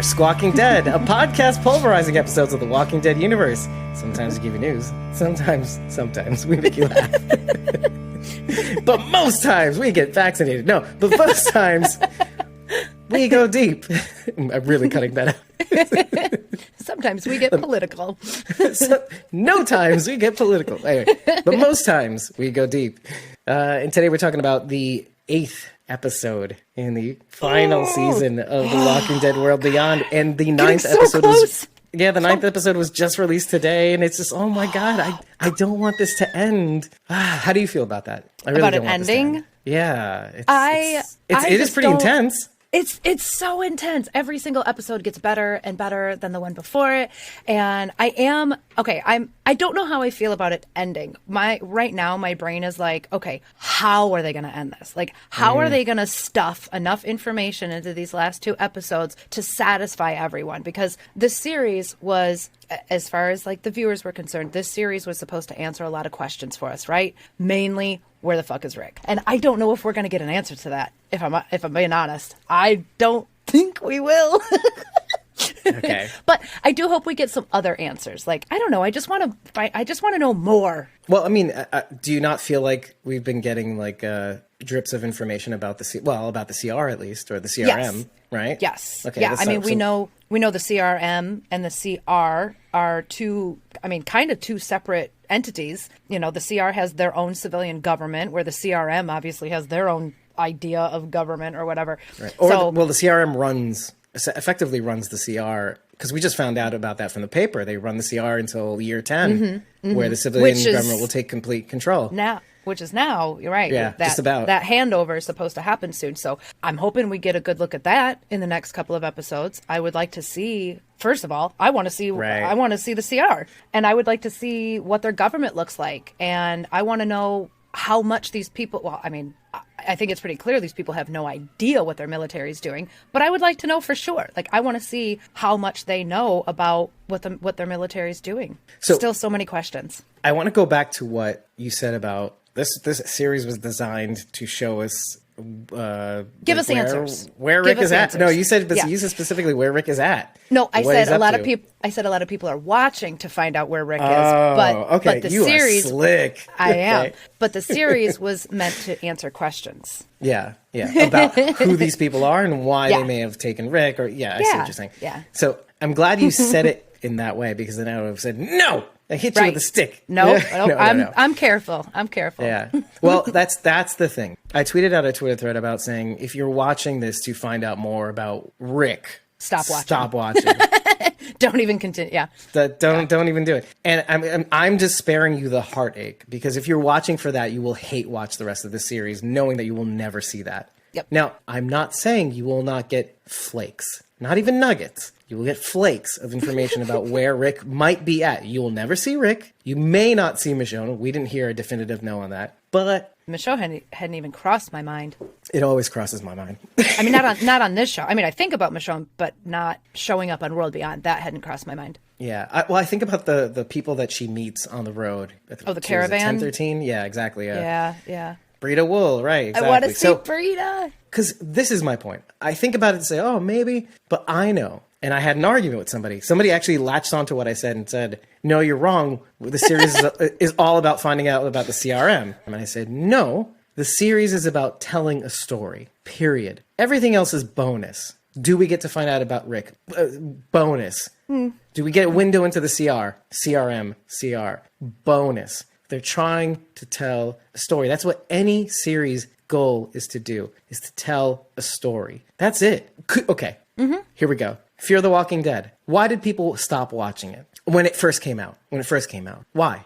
Squawking Dead, a podcast pulverizing episodes of the Walking Dead universe. Sometimes we give you news. Sometimes we make you laugh. But most times we get vaccinated. No, but most times we go deep. I'm really cutting that out. Sometimes we get political. No times we get political. Anyway, but most times we go deep. And today we're talking about the 8th episode in the final season of The Walking Dead World Beyond. And the 9th episode was... Yeah, the 9th episode was just released today, and it's just, oh my god, I don't want this to end. How do you feel about that? I really about don't it want ending? This to end. Yeah, it is pretty intense. It's so intense. Every single episode gets better and better than the one before it. And I don't know how I feel about it ending. Right now, my brain is like, okay, how are they going to end this? Like, how are they going to stuff enough information into these last 2 episodes to satisfy everyone? Because this series was, as far as like the viewers were concerned, this series was supposed to answer a lot of questions for us, right? Mainly, where the fuck is Rick? And I don't know if we're going to get an answer to that. If I'm being honest, I don't think we will. Okay. But I do hope we get some other answers. Like, I don't know. I just want to know more. Well, I mean, do you not feel like we've been getting like drips of information about about the CR at least, or the CRM, yes. Right? Yes. Okay. Yeah. I mean, we know the CRM and the CR are two separate entities. You know, the CR has their own civilian government, where the CRM obviously has their own idea of government or whatever. Right. Or the CRM effectively runs the CR, because we just found out about that from the paper. They run the CR until year 10, where the civilian government will take complete control. Which is now, you're right. Yeah, just about. That handover is supposed to happen soon. So I'm hoping we get a good look at that in the next couple of episodes. I would like to see, first of all, I want to see the CR. And I would like to see what their government looks like. And I want to know how much these people, well, I mean, I think it's pretty clear these people have no idea what their military is doing, but I would like to know for sure. Like, I want to see how much they know about what their military is doing. Still so many questions. I want to go back to what you said about this series was designed to show us give us answers where Rick is at. No, you said specifically where Rick is at. No, I said a lot of people are watching to find out where Rick is. But the series, are slick. I am. But the series was meant to answer questions. Yeah, about who these people are and why they may have taken Rick. I see what you're saying. Yeah. So I'm glad you said it in that way, because then I would have said no. I hit you with a stick. No. I'm careful. Yeah. Well, that's the thing. I tweeted out a Twitter thread about saying, if you're watching this to find out more about Rick, stop watching. Stop watching. Don't even continue. Yeah. Don't even do it. And I'm just sparing you the heartache, because if you're watching for that, you will hate watch the rest of the series, knowing that you will never see that. Yep. Now, I'm not saying you will not get flakes, not even nuggets. You will get flakes of information about where Rick might be at. You will never see Rick. You may not see Michonne. We didn't hear a definitive no on that. But Michonne hadn't even crossed my mind. It always crosses my mind. I mean, not on this show. I mean, I think about Michonne, but not showing up on World Beyond. That hadn't crossed my mind. Yeah. I think about the people that she meets on the road. The caravan? 10-13? Yeah, exactly. Yeah. Brita Wool, right, exactly. I want to see Brita. Because this is my point. I think about it and say, oh, maybe, but I know. And I had an argument with somebody. Somebody actually latched onto what I said and said, no, you're wrong. The series is all about finding out about the CRM. And I said, no, the series is about telling a story, period. Everything else is bonus. Do we get to find out about Rick? Bonus. Do we get a window into the CRM, CR? Bonus. They're trying to tell a story. That's what any series goal is to do, is to tell a story. That's it. Okay. Here we go. Fear the Walking Dead. Why did people stop watching it when it first came out? Why?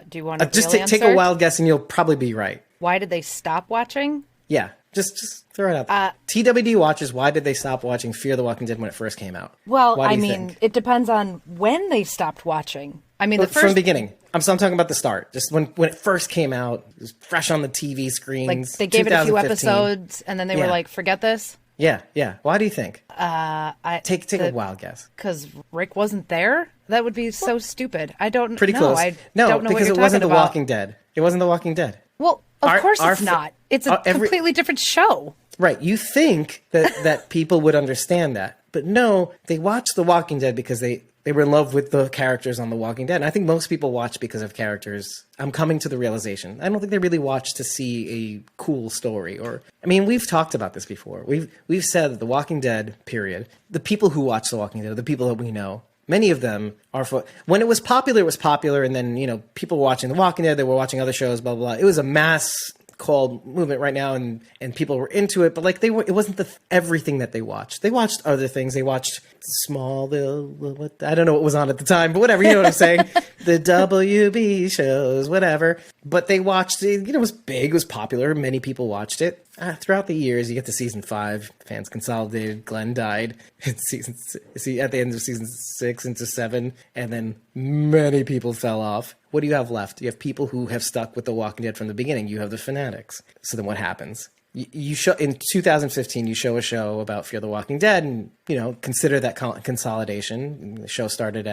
Do you want to just take a wild guess and you'll probably be right. Why did they stop watching? Yeah, just throw it out there. TWD watchers, why did they stop watching Fear the Walking Dead when it first came out? Well, I mean, it depends on when they stopped watching. I mean, from the beginning. I'm talking about the start. Just when it first came out, it was fresh on the TV screens. Like, they gave it a few episodes, and then they were like, forget this? Yeah. Why do you think? Take a wild guess. Because Rick wasn't there? That would be so stupid. I don't know. Pretty close. Don't know because what it wasn't The about. Walking Dead. It wasn't The Walking Dead. Well, of course it's not. It's a completely different show. Right. You think that people would understand that. But no, they watched The Walking Dead because they were in love with the characters on The Walking Dead. And I think most people watch because of characters. I'm coming to the realization. I don't think they really watch to see a cool story. Or, I mean, we've talked about this before. We've said that The Walking Dead, period, the people who watch The Walking Dead are the people that we know. Many of them are when it was popular, and then, you know, people were watching The Walking Dead, they were watching other shows, blah, blah, blah. It was a mass called movement right now, and people were into it, but like it wasn't everything that they watched. They watched other things. They watched Smallville, I don't know what was on at the time, but whatever, you know what I'm saying? The WB shows, whatever. But they watched it, you know, it was big, it was popular, many people watched it. Throughout the years, you get to season 5, fans consolidated, Glenn died in at the end of season 6 into 7, and then many people fell off. What do you have left? You have people who have stuck with The Walking Dead from the beginning. You have the fanatics. So then what happens? You show in 2015, you show a show about Fear the Walking Dead, and, you know, consider that consolidation. The show started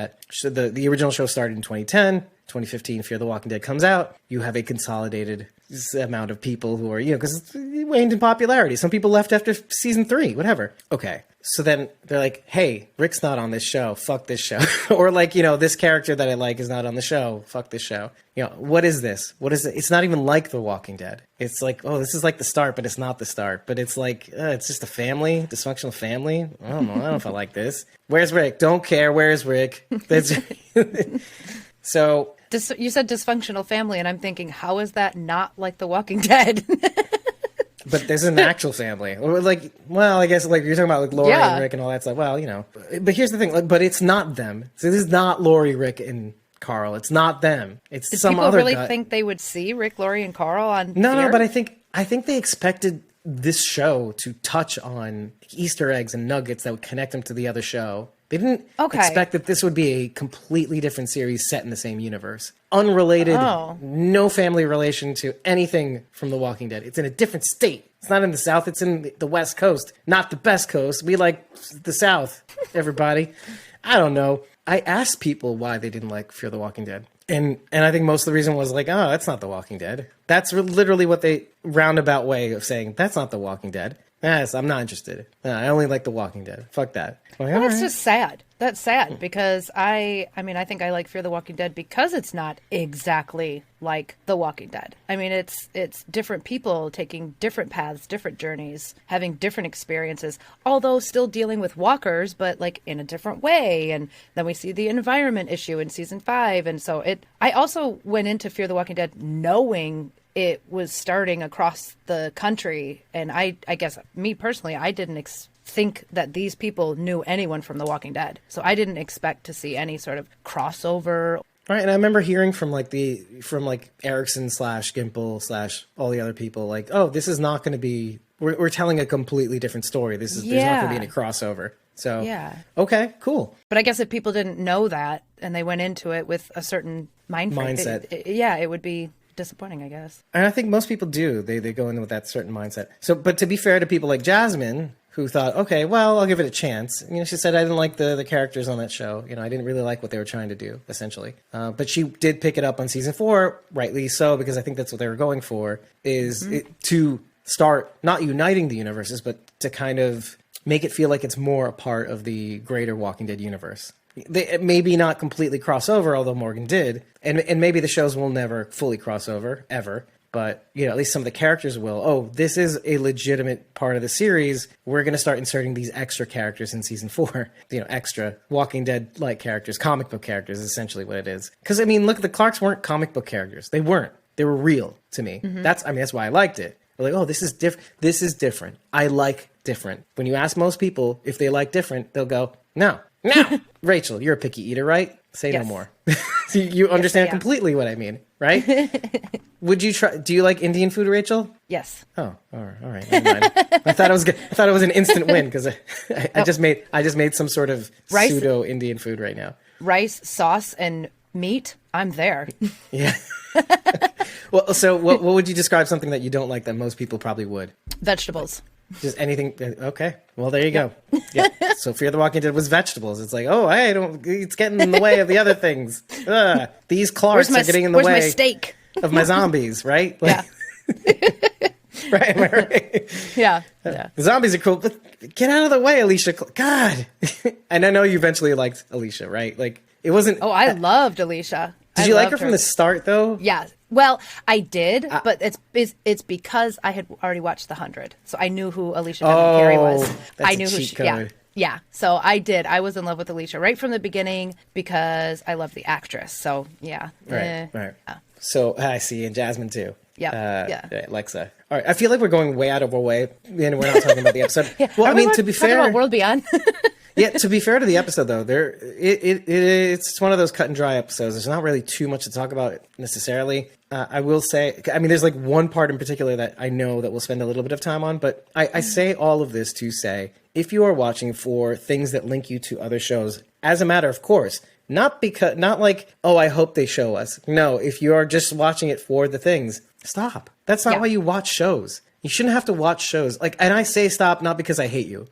the original show started in 2010. 2015, Fear the Walking Dead comes out. You have a consolidated amount of people who are, you know, because it waned in popularity. Some people left after season 3, whatever. Okay. So then they're like, hey, Rick's not on this show. Fuck this show. Or like, you know, this character that I like is not on the show. Fuck this show. You know, what is this? What is it? It's not even like The Walking Dead. It's like, oh, this is like the start, but it's not the start. But it's like, it's just a family, dysfunctional family. I don't know. I don't know if I like this. Where's Rick? Don't care. Where's Rick? That's so. You said dysfunctional family, and I'm thinking, how is that not like The Walking Dead? But there's an actual family. Or like, well, I guess like you're talking about like Lori and Rick and all that stuff. Well, you know, but here's the thing. Like, but it's not them. So this is not Lori, Rick, and Carl. It's not them. It's Did some other guy. people really think they would see Rick, Lori, and Carl on No, Fear? but I think they expected this show to touch on Easter eggs and nuggets that would connect them to the other show. They didn't expect that this would be a completely different series set in the same universe. Unrelated, no family relation to anything from The Walking Dead. It's in a different state. It's not in the South, it's in the West Coast. Not the best coast. We like the South, everybody. I don't know. I asked people why they didn't like Fear the Walking Dead. And I think most of the reason was like, oh, that's not The Walking Dead. That's literally what they roundabout way of saying, that's not The Walking Dead. Yes, I'm not interested. I only like The Walking Dead. Fuck that. Like, well, that's just sad. That's sad because I mean, I think I like Fear the Walking Dead because it's not exactly like The Walking Dead. I mean, it's different people taking different paths, different journeys, having different experiences, although still dealing with walkers, but like in a different way. And then we see the environment issue in season 5. And so I also went into Fear the Walking Dead knowing it was starting across the country. And I guess me personally, I didn't think that these people knew anyone from The Walking Dead. So I didn't expect to see any sort of crossover. Right, and I remember hearing from Erickson / Gimple / all the other people, like, oh, this is not going to be, we're telling a completely different story. There's not going to be any crossover. So, okay, cool. But I guess if people didn't know that and they went into it with a certain mindset, it would be disappointing, I guess. And I think most people do. They go in with that certain mindset. So, but to be fair to people like Jasmine, who thought, okay, well, I'll give it a chance. You know, she said, I didn't like the characters on that show. You know, I didn't really like what they were trying to do, essentially. But she did pick it up on season 4, rightly so, because I think that's what they were going for, is to start not uniting the universes, but to kind of make it feel like it's more a part of the greater Walking Dead universe. They maybe not completely cross over, although Morgan did. And maybe the shows will never fully cross over, ever. But, you know, at least some of the characters will. Oh, this is a legitimate part of the series. We're going to start inserting these extra characters in season 4. You know, extra Walking Dead-like characters, comic book characters, is essentially what it is. Because, I mean, look, the Clarks weren't comic book characters. They weren't. They were real to me. That's why I liked it. They're like, oh, this is different. This is different. I like different. When you ask most people if they like different, they'll go, no. Rachel, you're a picky eater, right? Say no more. You understand completely what I mean, right? Would you try? Do you like Indian food, Rachel? Yes. Oh, all right. Never mind. I thought it was an instant win because I just made some sort of pseudo Indian food right now. Rice, sauce, and meat. I'm there. Yeah. Well, so what would you describe something that you don't like that most people probably would? Vegetables. Just anything. Okay. Well, there you go. Yeah. So Fear the Walking Dead was vegetables. It's like, oh, it's getting in the way of the other things. These Clarks are getting in the way my steak? of my zombies, right? Like, Yeah. Right? Am I right? Yeah. Yeah. The zombies are cool, but get out of the way, Alicia. God. And I know you eventually liked Alicia, right? Like, it wasn't. Oh, I loved Alicia. Did you like her from the start, though? Yeah. Well, I did, but it's because I had already watched The 100, so I knew who Alicia Carey was. That's I a knew who cheat she. code. Yeah. Yeah. So I did. I was in love with Alicia right from the beginning because I love the actress. So yeah. Right. So I see, and Jasmine too. Yeah. Alexa. All right. I feel like we're going way out of our way, and we're not talking about the episode. Yeah. Well, Are I we mean, to be talking fair, about World Beyond. yeah. To be fair to the episode, though, it's one of those cut and dry episodes. There's not really too much to talk about necessarily. I will say, I mean, there's like one part in particular that I know that we'll spend a little bit of time on, but I say all of this to say, if you are watching for things that link you to other shows, as a matter of course, not like, oh, I hope they show us. No, if you are just watching it for the things, stop. That's not why you watch shows. You shouldn't have to watch shows. Like, and I say stop not because I hate you.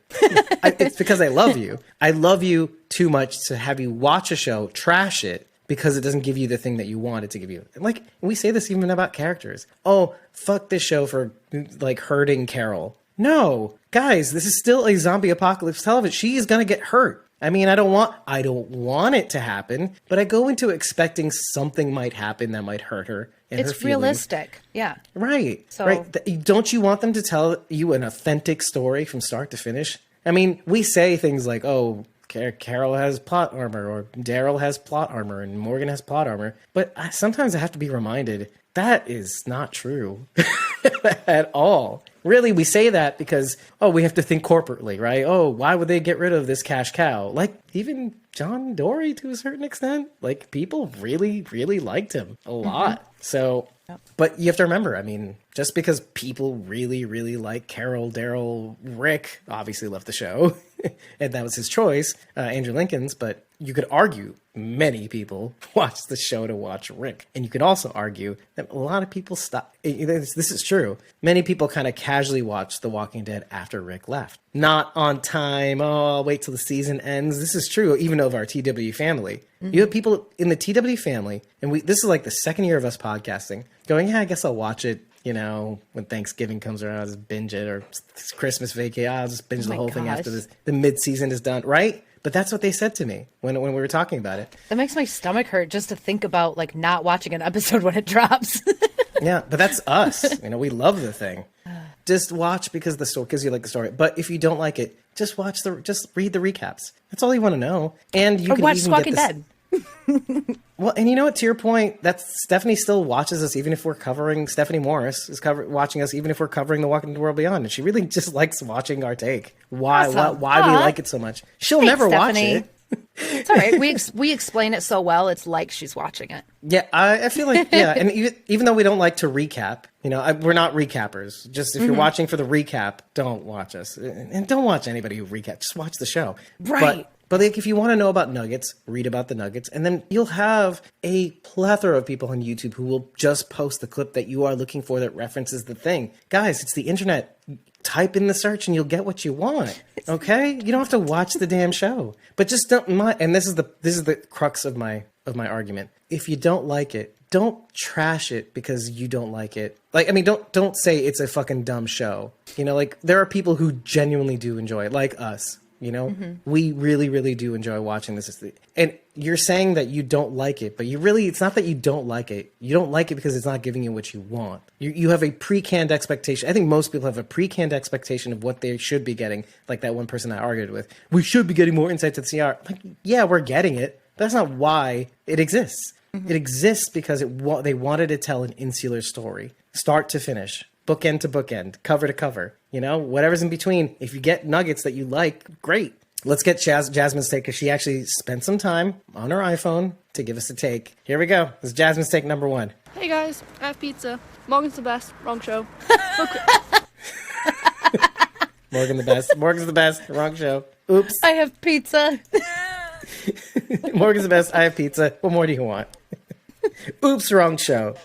It's because I love you. I love you too much to have you watch a show, trash it, because it doesn't give you the thing that you want it to give you. And like, we say this even about characters. Oh, fuck this show for like hurting Carol. No, guys, this is still a zombie apocalypse television. She is gonna get hurt. I mean, I don't want it to happen, but I go into expecting something might happen that might hurt her. And It's her feelings. realistic. Yeah. Right. So- Right. Don't you want them to tell you an authentic story from start to finish? I mean, we say things like, oh, Carol has plot armor, or Daryl has plot armor, and Morgan has plot armor. But sometimes I have to be reminded that is not true at all. Really, we say that because, oh, we have to think corporately, right? Oh, why would they get rid of this cash cow? Like, even John Dory, to a certain extent, like, people really, really liked him a lot. So, but you have to remember, I mean, just because people really, really like Carol, Daryl, Rick obviously left the show, and that was his choice, Andrew Lincoln's, but you could argue many people watched the show to watch Rick. And you could also argue that a lot of people this is true. Many people kind of casually watched The Walking Dead after Rick left. Not on time. Oh, I'll wait till the season ends. This is true even of our TW family. Mm-hmm. You have people in the TW family, and this is like the second year of us podcasting, going, yeah, I guess I'll watch it. You know, when Thanksgiving comes around, I'll just binge it, or Christmas vacation, I'll just binge the whole thing after the mid-season is done, right? But that's what they said to me when we were talking about it. That makes my stomach hurt just to think about like not watching an episode when it drops. Yeah, but that's us. You know, we love the thing. Just watch because you like the story. But if you don't like it, just read the recaps. That's all you want to know. And you or can watch even Walking get Dead. Well, and you know what? To your point, that Stephanie still watches us, even if we're covering. Stephanie Morris is watching us, even if we're covering The Walking Dead World Beyond, and she really just likes watching our take. Why we like it so much? She'll never Stephanie. watch it. It's all right. We explain it so well. It's like she's watching it. Yeah, I feel like and even though we don't like to recap, you know, we're not recappers. Just if you're watching for the recap, don't watch us, and don't watch anybody who recaps. Just watch the show, right? But like, if you want to know about Nuggets, read about the Nuggets, and then you'll have a plethora of people on YouTube who will just post the clip that you are looking for that references the thing. Guys, it's the internet. Type in the search and you'll get what you want. Okay? You don't have to watch the damn show. But just don't mind. And this is the crux of my argument. If you don't like it, don't trash it because you don't like it. Like, I mean, don't say it's a fucking dumb show. You know, like, there are people who genuinely do enjoy it, like us. You know, we really, really do enjoy watching this. And you're saying that you don't like it, but it's not that you don't like it. You don't like it because it's not giving you what you want. You have a pre-canned expectation. I think most people have a pre-canned expectation of what they should be getting. Like that one person I argued with. We should be getting more insight to the CR. Like, yeah, we're getting it. That's not why it exists. It exists because they wanted to tell an insular story, start to finish. Bookend to bookend, cover to cover, you know, whatever's in between. If you get nuggets that you like, great. Let's get Jasmine's take, because she actually spent some time on her iPhone to give us a take. Here we go. This is Jasmine's take number 1. Hey guys, I have pizza. Morgan's the best. Wrong show. Morgan's the best. Wrong show. Oops. I have pizza. Morgan's the best. I have pizza. What more do you want? Oops, wrong show.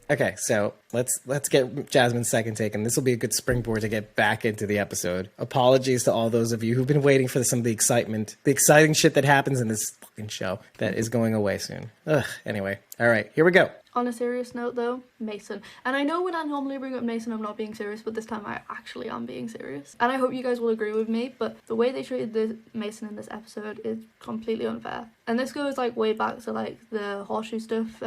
Okay, so let's get Jasmine's second take, and this will be a good springboard to get back into the episode. Apologies to all those of you who've been waiting for some of the exciting shit that happens in this fucking show that is going away soon. Anyway, all right, here we go. On a serious note though, Mason. And I know when I normally bring up Mason, I'm not being serious, but this time I actually am being serious. And I hope you guys will agree with me, but the way they treated Mason in this episode is completely unfair. And this goes like way back to like the horseshoe stuff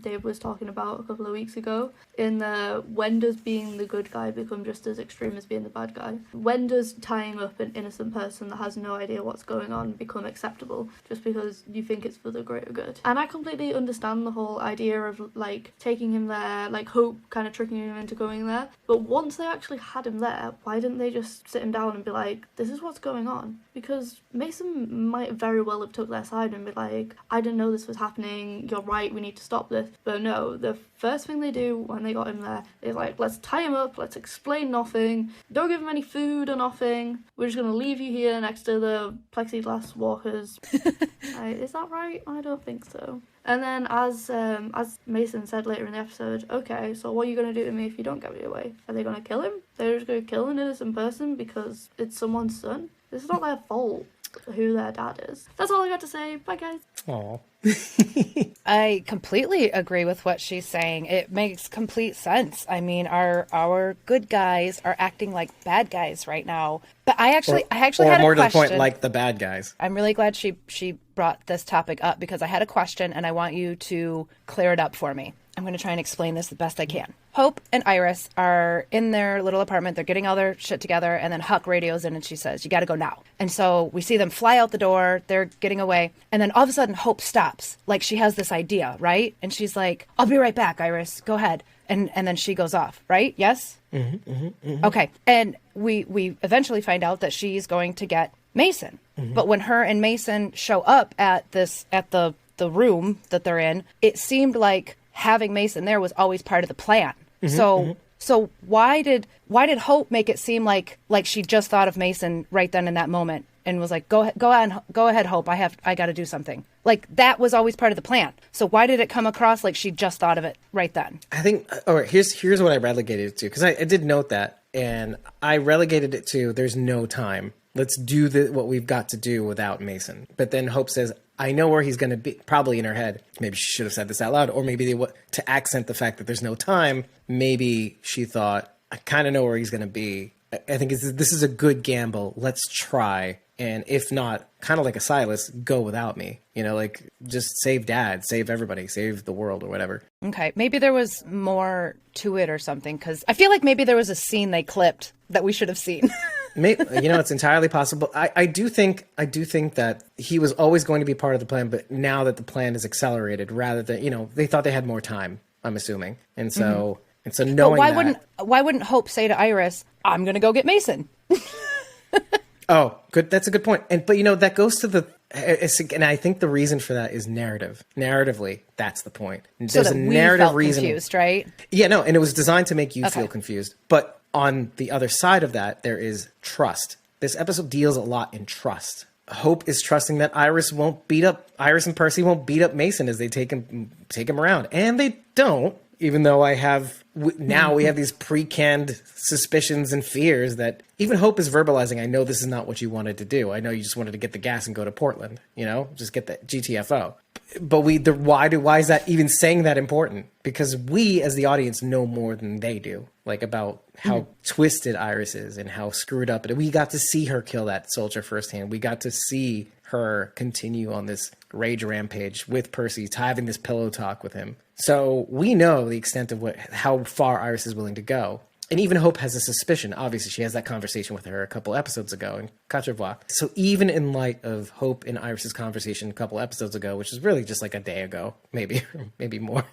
Dave was talking about a couple of weeks ago. In the when does being the good guy become just as extreme as being the bad guy? When does tying up an innocent person that has no idea what's going on become acceptable just because you think it's for the greater good? And I completely understand the whole idea of like taking him there, like Hope kind of tricking him into going there. But once they actually had him there, why didn't they just sit him down and be like, this is what's going on? Because Mason might very well have took their side and be like, I didn't know this was happening, you're right, we need to stop this. But no, the first thing they do when they got him there is like, let's tie him up, let's explain nothing, don't give him any food or nothing, we're just going to leave you here next to the plexiglass walkers. Is that right? I don't think so. And then as Mason said later in the episode, okay, so what are you going to do to me if you don't get me away? Are they going to kill him? They're just going to kill an innocent person because it's someone's son? This is not their fault who their dad is. That's all I got to say. Bye, guys. Aw. I completely agree with what she's saying. It makes complete sense. I mean, our good guys are acting like bad guys right now. But I actually had a more to the question. point, like the bad guys. I'm really glad she brought this topic up because I had a question and I want you to clear it up for me. I'm going to try and explain this the best I can. Hope and Iris are in their little apartment. They're getting all their shit together. And then Huck radios in and she says, you got to go now. And so we see them fly out the door. They're getting away. And then all of a sudden, Hope stops. Like she has this idea, right? And she's like, I'll be right back, Iris. Go ahead. And then she goes off, right? Yes? Okay. And we eventually find out that she's going to get Mason. But when her and Mason show up at the room that they're in, it seemed like having Mason there was always part of the plan. So why did Hope make it seem like she just thought of Mason right then in that moment and was like, go ahead, Hope, I got to do something. Like that was always part of the plan. So why did it come across like she just thought of it right then? I think, all right, here's what I relegated it to, because I did note that, and I relegated it to there's no time. Let's do what we've got to do without Mason. But then Hope says, I know where he's going to be, probably in her head. Maybe she should have said this out loud, or maybe to accent the fact that there's no time, maybe she thought, I kind of know where he's going to be. I think this is a good gamble. Let's try. And if not, kind of like a Silas, go without me. You know, like just save Dad, save everybody, save the world or whatever. Okay, maybe there was more to it or something, because I feel like maybe there was a scene they clipped that we should have seen. Maybe, you know, it's entirely possible. I do think that he was always going to be part of the plan, but now that the plan is accelerated, rather than, you know, they thought they had more time, I'm assuming. And so knowing why wouldn't Hope say to Iris, I'm going to go get Mason? Oh, good. That's a good point. But you know, that goes to and I think the reason for that is narrative. Narratively, that's the point. There's a narrative felt reason. Confused, right? Yeah, no, and it was designed to make you feel confused. But on the other side of that, there is trust. This episode deals a lot in trust. Hope is trusting that Iris and Percy won't beat up Mason as they take him around, and they don't. Even though we have these pre-canned suspicions and fears that even Hope is verbalizing, I know this is not what you wanted to do. I know you just wanted to get the gas and go to Portland, you know, just get the GTFO. But why is that even saying that important? Because we as the audience know more than they do, like about how twisted Iris is and how screwed up. We got to see her kill that soldier firsthand. We got to see her continue on this rage rampage with Percy, having this pillow talk with him. So we know the extent of how far Iris is willing to go. And even Hope has a suspicion. Obviously, she has that conversation with her a couple episodes ago in Quatre Voix. So even in light of Hope and Iris's conversation a couple episodes ago, which is really just like a day ago, maybe more,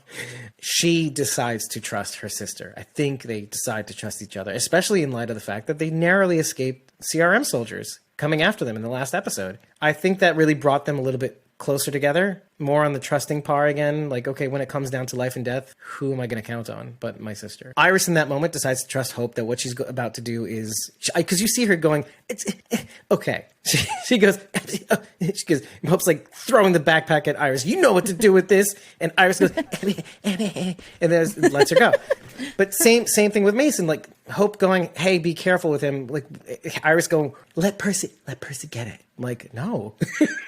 she decides to trust her sister. I think they decide to trust each other, especially in light of the fact that they narrowly escaped CRM soldiers coming after them in the last episode. I think that really brought them a little bit closer together, more on the trusting par again. Like, okay, when it comes down to life and death, who am I going to count on but my sister? Iris in that moment decides to trust Hope that what she's about to do is, because you see her going, it's okay. She goes, Hope's like throwing the backpack at Iris. You know what to do with this. And Iris goes, and then lets her go. But same thing with Mason. Like Hope going, hey, be careful with him. Like Iris going, let Percy get it. I'm like, no.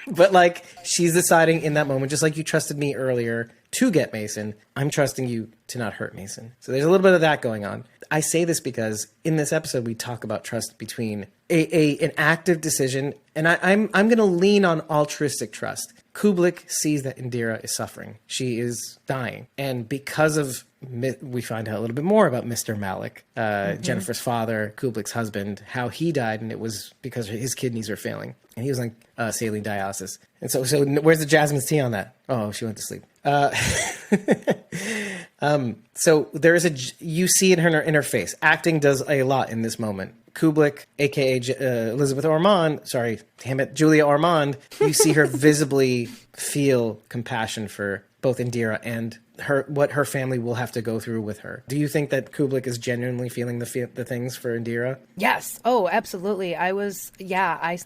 But like she's deciding in that moment moment, just like you trusted me earlier to get Mason, I'm trusting you to not hurt Mason. So there's a little bit of that going on. I say this because in this episode, we talk about trust between an active decision, and I'm going to lean on altruistic trust. Kubelik sees that Indira is suffering. She is dying. And because of, we find out a little bit more about Mr. Malik, Jennifer's father, Kubelik's husband, how he died, and it was because his kidneys were failing. And he was on saline dialysis. And so where's the Jasmine's tea on that? Oh, she went to sleep. So there is you see in her face. Acting does a lot in this moment. Kubelik, aka Elizabeth Ormond, sorry, damn it, Julia Ormond, you see her visibly feel compassion for both Indira and what her family will have to go through with her. Do you think that Kubelik is genuinely feeling the things for Indira? Yes. Oh, absolutely. I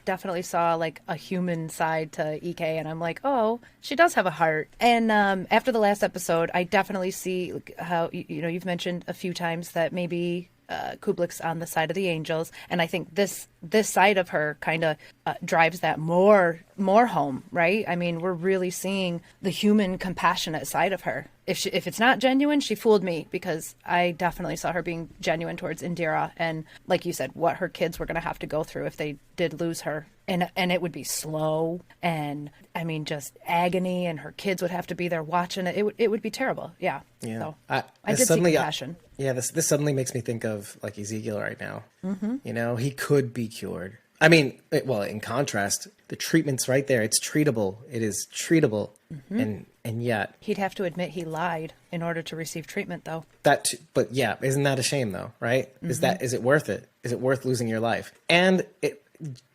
definitely saw like a human side to EK, and I'm like, oh, she does have a heart. And after the last episode, I definitely see how, you've mentioned a few times that maybe Kubelik's on the side of the angels, and I think this side of her kind of drives that more home, right? I mean, we're really seeing the human, compassionate side of her. If it's not genuine, she fooled me, because I definitely saw her being genuine towards Indira, and like you said, what her kids were going to have to go through if they did lose her, and it would be slow, and I mean, just agony, and her kids would have to be there watching it. It would be terrible. Yeah. So I did see compassion. This suddenly makes me think of like Ezekiel right now. Mm-hmm. He could be cured. I mean, in contrast, the treatment's right there. It's treatable. It is treatable. Mm-hmm. And yet he'd have to admit he lied in order to receive treatment, though. But yeah, isn't that a shame though, right? Mm-hmm. Is it worth it? Is it worth losing your life? And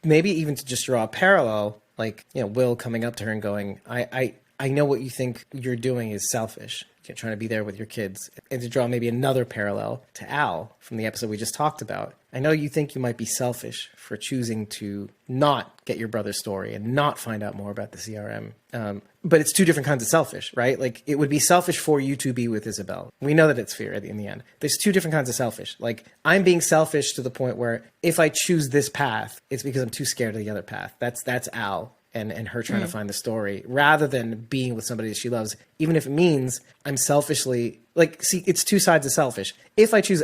maybe even to just draw a parallel, like, Will coming up to her and going, I know what you think you're doing is selfish. You're trying to be there with your kids. And to draw maybe another parallel to Al from the episode we just talked about. I know you think you might be selfish for choosing to not get your brother's story and not find out more about the CRM. But it's two different kinds of selfish, right? Like, it would be selfish for you to be with Isabel. We know that it's fear in the end. There's two different kinds of selfish. Like, I'm being selfish to the point where if I choose this path, it's because I'm too scared of the other path. That's Al. And her trying to find the story, rather than being with somebody that she loves, even if it means I'm selfishly, it's two sides of selfish. If I choose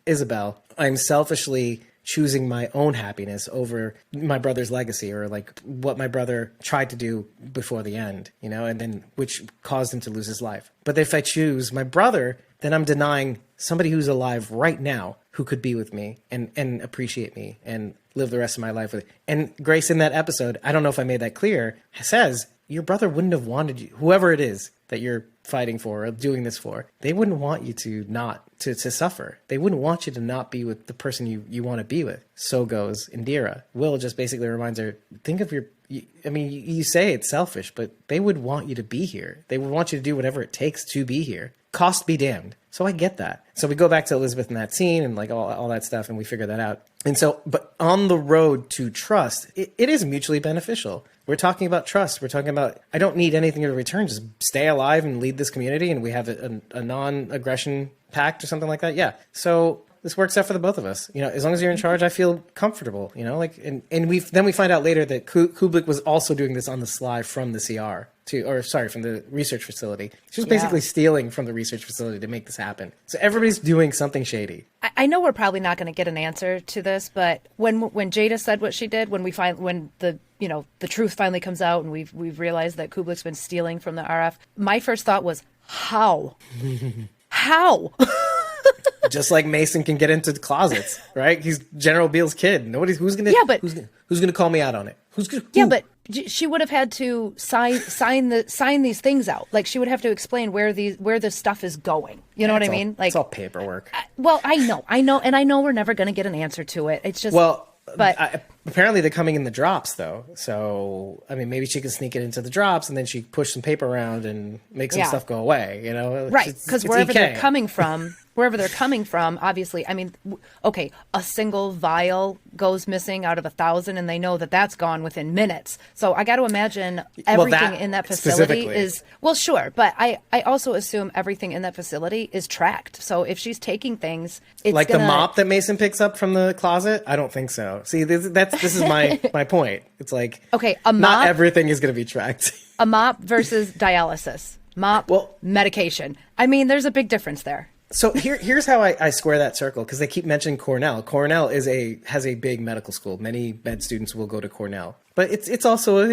Isabel, I'm selfishly choosing my own happiness over my brother's legacy, or like what my brother tried to do before the end, and then which caused him to lose his life. But if I choose my brother, then I'm denying somebody who's alive right now who could be with me and appreciate me and live the rest of my life with. And Grace, in that episode, I don't know if I made that clear, says your brother wouldn't have wanted you, whoever it is that you're fighting for or doing this for, they wouldn't want you to not to suffer. They wouldn't want you to not be with the person you want to be with. So goes Indira. Will just basically reminds her, think of you say it's selfish, but they would want you to be here. They would want you to do whatever it takes to be here. Cost be damned. So I get that. So we go back to Elizabeth in that scene and like all that stuff, and we figure that out. And so, but on the road to trust, it is mutually beneficial. We're talking about trust. We're talking about, I don't need anything in return. Just stay alive and lead this community, and we have a non-aggression pact or something like that. Yeah. So this works out for the both of us. As long as you're in charge, I feel comfortable. And we find out later that Kubelik was also doing this on the sly from the CR. From the research facility. She was basically stealing from the research facility to make this happen. So everybody's doing something shady. I know we're probably not going to get an answer to this, but when Jada said what she did, when the truth finally comes out and we've realized that Kubelik's been stealing from the RF, my first thought was, how? How? Just like Mason can get into the closets, right? He's General Beale's kid. Who's gonna call me out on it? But she would have had to sign these things out. Like, she would have to explain where this stuff is going. You know what I mean? Like, it's all paperwork. I know, and I know we're never going to get an answer to it. It's just apparently they're coming in the drops though. So I mean, maybe she can sneak it into the drops, and then she push some paper around and make some stuff go away. Right? Because wherever they're coming from, obviously, I mean, okay, a single vial goes missing out of 1,000, and they know that that's gone within minutes. So I got to imagine everything in that facility is, sure, but I also assume everything in that facility is tracked. So if she's taking things, it's like the mop that Mason picks up from the closet. I don't think so. See, this is my point. It's like, okay, a mop, not everything is going to be tracked. a mop versus dialysis. Mop, Well- medication. I mean, there's a big difference there. So here's how I square that circle, because they keep mentioning Cornell. Cornell has a big medical school. Many med students will go to Cornell, but it's also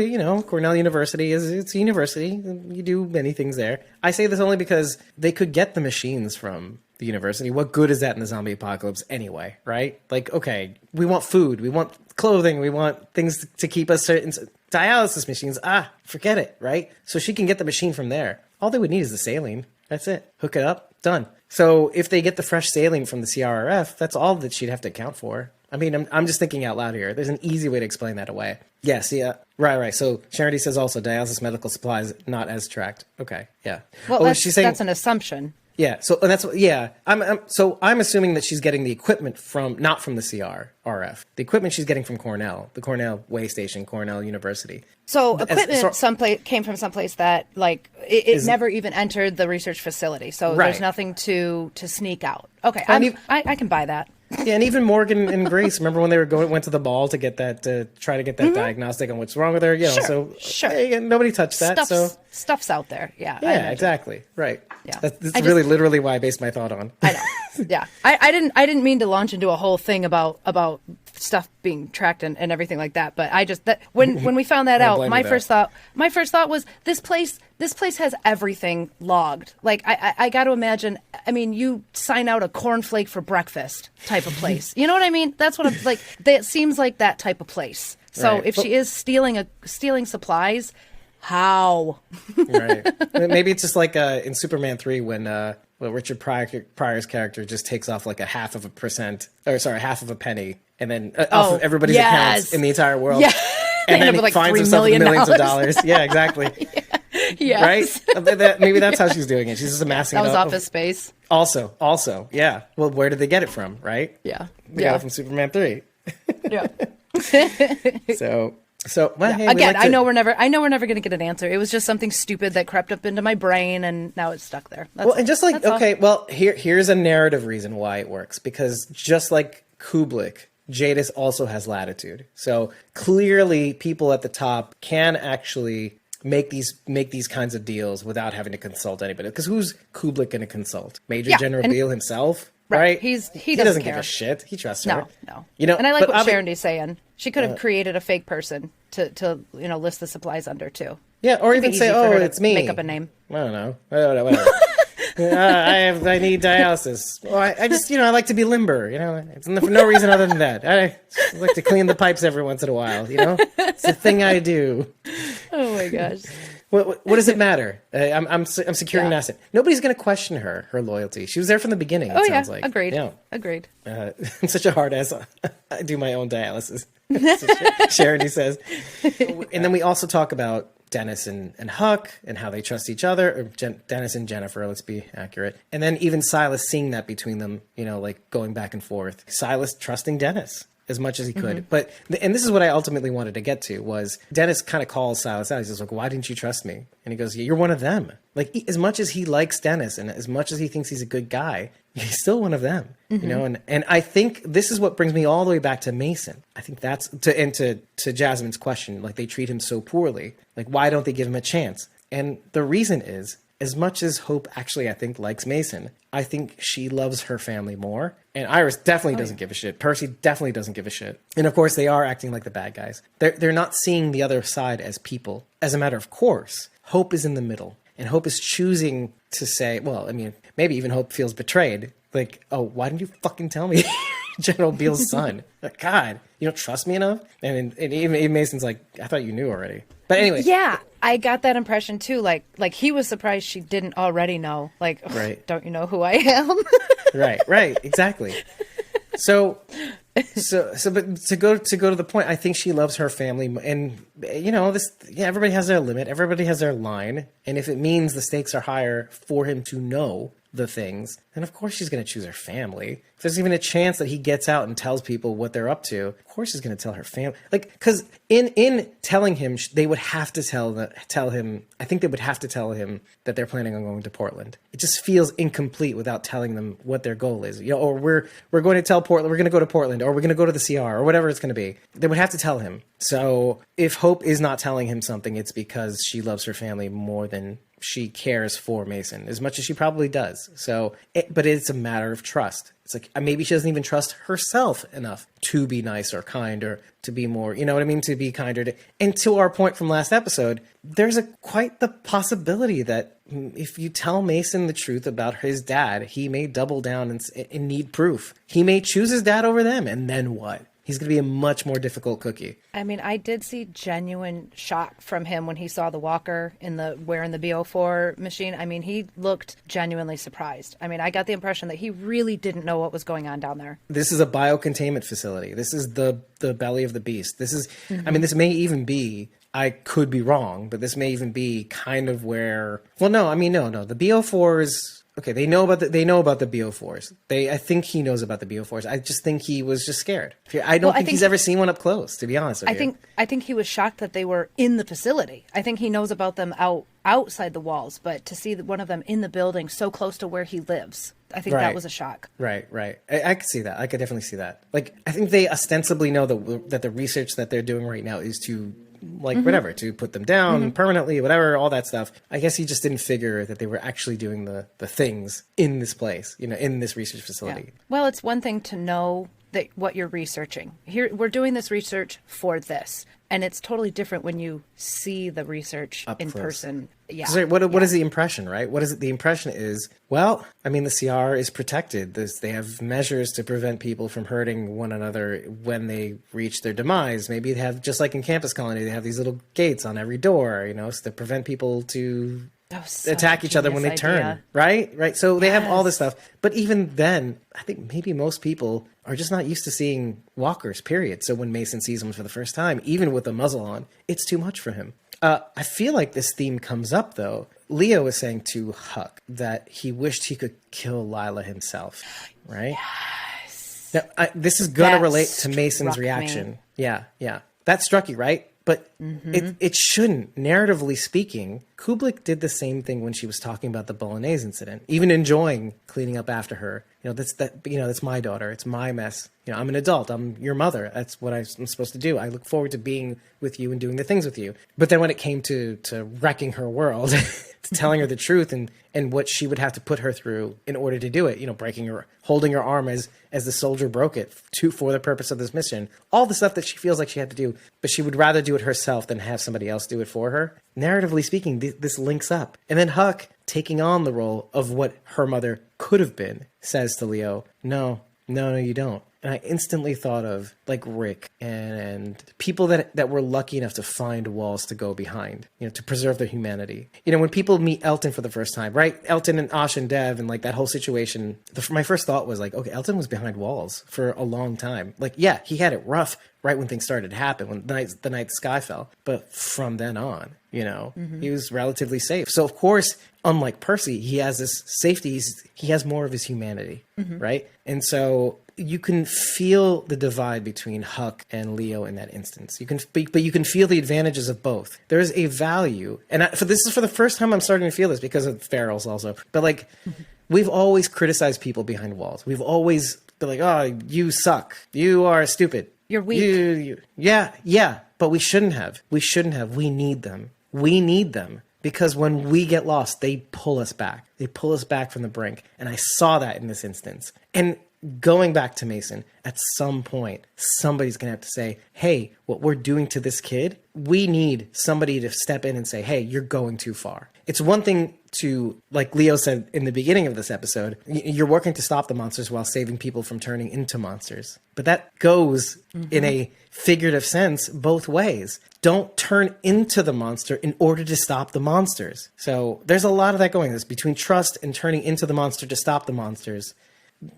Cornell University it's a university. You do many things there. I say this only because they could get the machines from the university. What good is that in the zombie apocalypse anyway, right? Like, okay, we want food, we want clothing, we want things to keep us certain. Dialysis machines, forget it, right? So she can get the machine from there. All they would need is the saline. That's it. Hook it up, done. So if they get the fresh saline from the CRRF, that's all that she'd have to account for. I mean, I'm just thinking out loud here. There's an easy way to explain that away. Yes, yeah, right. So Charity says also dialysis medical supplies not as tracked. Okay, yeah. Well, she's that's an assumption. yeah. So I'm assuming that she's getting the equipment not from the CRRF. The equipment she's getting from Cornell, the Cornell Way Station, Cornell University. So equipment came from someplace that it never even entered the research facility. So Right. there's nothing to sneak out. Okay, And I can buy that. Yeah, and even Morgan and Grace, remember when they went to the ball to get that, try to get that diagnostic on what's wrong with her? Sure. Hey, nobody touched that. Stuff's out there. Yeah. I Yeah, imagine. exactly. Right. Yeah. That's really literally why I based my thought on. I know. Yeah. I didn't mean to launch into a whole thing about stuff being tracked and everything like that. But I just when we found that I don't out, blame my you, first thought was this place has everything logged. Like I got to imagine. I mean, you sign out a cornflake for breakfast type of place. You know what I mean? That's what I'm like. That seems like that type of place. So Right. if she is stealing supplies, how? Right. Maybe it's just like in Superman 3 when Richard Pryor's character just takes off like half of a penny, and then off of everybody's accounts in the entire world. Yeah. And They then have, he like, finds $3 himself with million. millions of dollars. Yeah, exactly. Yeah. Right? Maybe that's how she's doing it. She's just amassing That was it up. Office Space. Also, yeah. Well, where did they get it from, right? Yeah. They got it from Superman 3. Yeah. So well, hey, Again, I know we're never going to get an answer. It was just something stupid that crept up into my brain, and now it's stuck there. That's Well, and just like, That's all. okay, well, here's a narrative reason why it works. Because just like Kublek, Jadis also has latitude. So clearly people at the top can actually make these kinds of deals without having to consult anybody. Because who's Kublek going to consult? Major Yeah, General and- Beale himself? Right. Right? He doesn't doesn't give care. a shit. He trusts her. No. And I like but what Sharondy's saying. She could have created a fake person to list the supplies under too. Yeah, or It'd be even say, easy for "Oh, her to it's me." make up a name. I don't know. Whatever. I need dialysis. Well, I just I like to be limber. It's for no reason other than that. I like to clean the pipes every once in a while. It's a thing I do. Oh my gosh. What does it matter? I'm securing an Yeah. asset. Nobody's going to question her loyalty. She was there from the beginning. It Oh yeah. sounds like. Agreed. Yeah. Agreed. I'm such a hard ass. I do my own dialysis. Charity says. And then we also talk about Dennis and Huck and how they trust each other, or Dennis and Jennifer, let's be accurate. And then even Silas seeing that between them, like going back and forth. Silas trusting Dennis as much as he could. But, and this is what I ultimately wanted to get to, was Dennis kind of calls Silas out. He says, like, why didn't you trust me? And he goes, yeah, you're one of them. Like, as much as he likes Dennis and as much as he thinks he's a good guy, he's still one of them, and I think this is what brings me all the way back to Mason. I think that's to Jasmine's question, like, they treat him so poorly. Like, why don't they give him a chance? And the reason is, as much as Hope actually, I think, likes Mason, I think she loves her family more. And Iris definitely doesn't give a shit. Percy definitely doesn't give a shit. And of course, they are acting like the bad guys. They're not seeing the other side as people. As a matter of course, Hope is in the middle. And Hope is choosing to say, well, I mean, maybe even Hope feels betrayed. Like, oh, why didn't you fucking tell me General Beale's son? Like, God, you don't trust me enough? And even Mason's like, I thought you knew already. But anyway. Yeah, I got that impression too. Like he was surprised she didn't already know. Like, Right. Don't you know who I am? Right, exactly. So, but to go to the point, I think she loves her family, and everybody has their limit, everybody has their line, and if it means the stakes are higher for him to know the things, then of course she's going to choose her family. If there's even a chance that he gets out and tells people what they're up to, of course she's going to tell her family. Like, because in telling him, they would have to tell him. I think they would have to tell him that they're planning on going to Portland. It just feels incomplete without telling them what their goal is. Or we're going to tell Portland, we're going to go to Portland, or we're going to go to the CR, or whatever it's going to be. They would have to tell him. So if Hope is not telling him something, it's because she loves her family more than she cares for Mason, as much as she probably does. So, but it's a matter of trust. It's like, maybe she doesn't even trust herself enough to be nice or kind, or to be more, you know what I mean? To be kinder. And to our point from last episode, there's quite the possibility that if you tell Mason the truth about his dad, he may double down and need proof. He may choose his dad over them. And then what? He's going to be a much more difficult cookie. I mean, I did see genuine shock from him when he saw the walker wearing the BO4 machine. I mean, he looked genuinely surprised. I mean, I got the impression that he really didn't know what was going on down there. This is a biocontainment facility. This is the belly of the beast. This is, I mean, this may even be, I could be wrong, but this may even be kind of where, well, no, I mean, no. The BO4s, okay, they know about the BO4s. I think he knows about the BO4s. I just think he was just scared. I don't think he's ever seen one up close, to be honest with you. I think he was shocked that they were in the facility. I think he knows about them outside the walls, but to see one of them in the building so close to where he lives, I think that was a shock. Right. I could see that. I could definitely see that. Like, I think they ostensibly know that the research that they're doing right now is to, like, whatever, to put them down permanently, whatever, all that stuff. I guess he just didn't figure that they were actually doing the things in this place, in this research facility. Yeah. Well, it's one thing to know that what you're researching. Here, we're doing this research for this. And it's totally different when you see the research up in close. Person. Yeah. So what is the impression, right? What is it? The impression is, well, I mean, the CR is protected. They have measures to prevent people from hurting one another when they reach their demise. Maybe they have, just like in Campus Colony, they have these little gates on every door, so to prevent people to attack each other when they turn, right? So they have all this stuff. But even then, I think maybe most people are just not used to seeing walkers, period. So when Mason sees them for the first time, even with a muzzle on, it's too much for him. I feel like this theme comes up, though. Leo is saying to Huck that he wished he could kill Lila himself, right? Yes. Now, this is going to relate to Mason's reaction. Me. Yeah. That struck you, right? But it shouldn't. Narratively speaking, Kublek did the same thing when she was talking about the Bolognese incident, even enjoying cleaning up after her. That's my daughter. It's my mess. I'm an adult. I'm your mother. That's what I'm supposed to do. I look forward to being with you and doing the things with you. But then when it came to wrecking her world, to telling her the truth and what she would have to put her through in order to do it, breaking her, holding her arm as the soldier broke it for the purpose of this mission, all the stuff that she feels like she had to do, but she would rather do it herself than have somebody else do it for her. Narratively speaking, this links up. And then Huck, taking on the role of what her mother could have been, says to Leo, no, you don't. And I instantly thought of, like, Rick and people that were lucky enough to find walls to go behind, to preserve their humanity. When people meet Elton for the first time, right? Elton and Ash and Dev and, like, that whole situation, my first thought was, like, okay, Elton was behind walls for a long time. Like, yeah, he had it rough right when things started to happen, when the night the sky fell. But from then on, he was relatively safe. So, of course, unlike Percy, he has this safety. He has more of his humanity, right? And so you can feel the divide between Huck and Leo in that instance. But you can feel the advantages of both. There is a value, and this is for the first time I'm starting to feel this because of Farrell's also. But like, we've always criticized people behind walls. We've always been like, "Oh, you suck. You are stupid. You're weak." Yeah. But we shouldn't have. We need them. Because when we get lost, they pull us back. They pull us back from the brink. And I saw that in this instance. And going back to Mason, at some point, somebody's going to have to say, hey, what we're doing to this kid, we need somebody to step in and say, hey, you're going too far. It's one thing to, like Leo said in the beginning of this episode, you're working to stop the monsters while saving people from turning into monsters. But that goes in a figurative sense both ways. Don't turn into the monster in order to stop the monsters. So there's a lot of that going on. Between trust and turning into the monster to stop the monsters.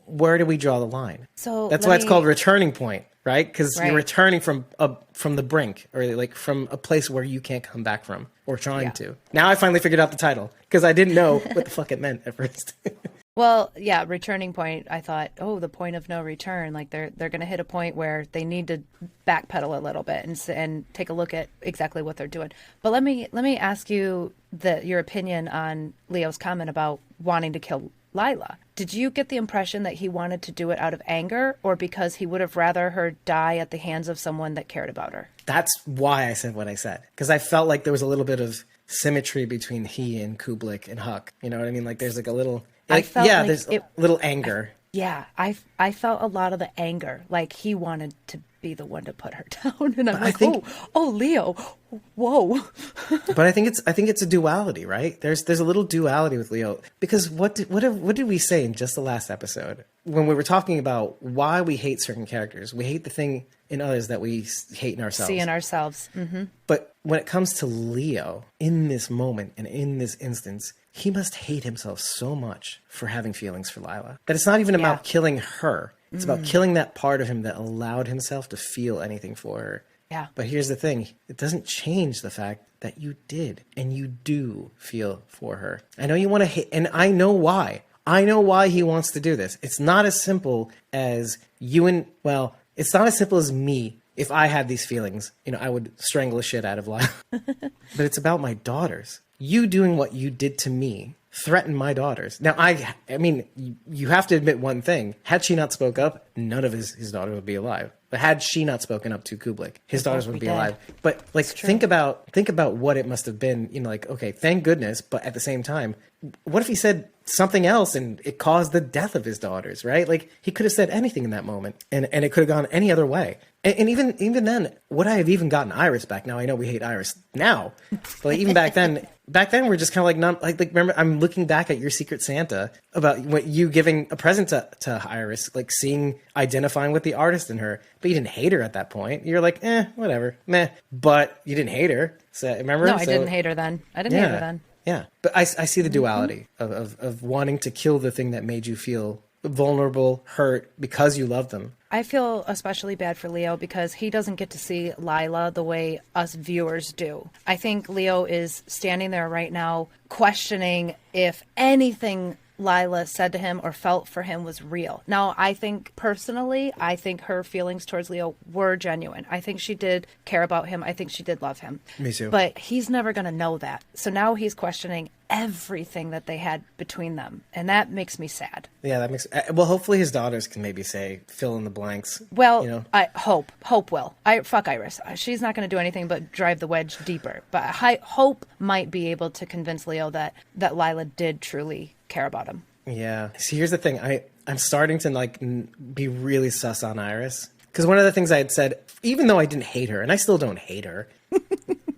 Where do we draw the line? So that's why it's called returning point, right? Because you're returning from the brink, or like from a place where you can't come back from, or trying to. Now I finally figured out the title because I didn't know what the fuck it meant at first. Well, yeah, returning point. I thought, oh, the point of no return. Like they're going to hit a point where they need to backpedal a little bit and take a look at exactly what they're doing. But let me ask you your opinion on Leo's comment about wanting to kill Lila. Did you get the impression that he wanted to do it out of anger, or because he would have rather her die at the hands of someone that cared about her? That's why I said what I said, because I felt like there was a little bit of symmetry between he and Kublai and Huck. You know what I mean? Like there's like a little, like, felt yeah, like there's a little anger. Yeah, I felt a lot of the anger. Like he wanted to be the one to put her down, and I'm like, oh, Leo, whoa. But I think it's a duality, right? There's a little duality with Leo, because what did we say in just the last episode when we were talking about why we hate certain characters? We hate the thing in others that we hate in ourselves. See in ourselves. Mm-hmm. But when it comes to Leo, in this moment and in this instance, he must hate himself so much for having feelings for Lila that it's not even about killing her. It's about killing that part of him that allowed himself to feel anything for her. Yeah. But here's the thing. It doesn't change the fact that you did and you do feel for her. I know you want to hate, and I know why. I know why he wants to do this. It's not as simple as it's not as simple as me. If I had these feelings, I would strangle the shit out of Lila. But it's about my daughters. You doing what you did to me threatened my daughters. Now, I mean, you have to admit one thing. Had she not spoke up, none of his daughters would be alive. But had she not spoken up to Kublai, his daughters would be alive. But like, think about what it must have been. Like, okay, thank goodness. But at the same time, what if he said something else and it caused the death of his daughters, right? Like, he could have said anything in that moment, and it could have gone any other way. And even then, would I have even gotten Iris back? Now, I know we hate Iris now, but like, even back then we're just kind of like, not like remember, I'm looking back at your Secret Santa about what you giving a present to Iris, like identifying with the artist in her, but you didn't hate her at that point. You're like, whatever, meh. But you didn't hate her. So remember? No, I didn't hate her then. I didn't hate her then. Yeah, but I see the duality of wanting to kill the thing that made you feel vulnerable, hurt, because you love them. I feel especially bad for Leo because he doesn't get to see Lila the way us viewers do. I think Leo is standing there right now questioning if anything Lila said to him or felt for him was real. Now, I think personally, her feelings towards Leo were genuine. I think she did care about him. I think she did love him. Me too. But he's never going to know that. So now he's questioning everything that they had between them. And that makes me sad. Yeah, that makes... Well, hopefully his daughters can maybe say, fill in the blanks. Well, I hope will. Fuck Iris. She's not going to do anything but drive the wedge deeper. But Hope might be able to convince Leo that Lila did truly care about him. Yeah. See, here's the thing. I'm starting to be really sus on Iris. Because one of the things I had said, even though I didn't hate her, and I still don't hate her.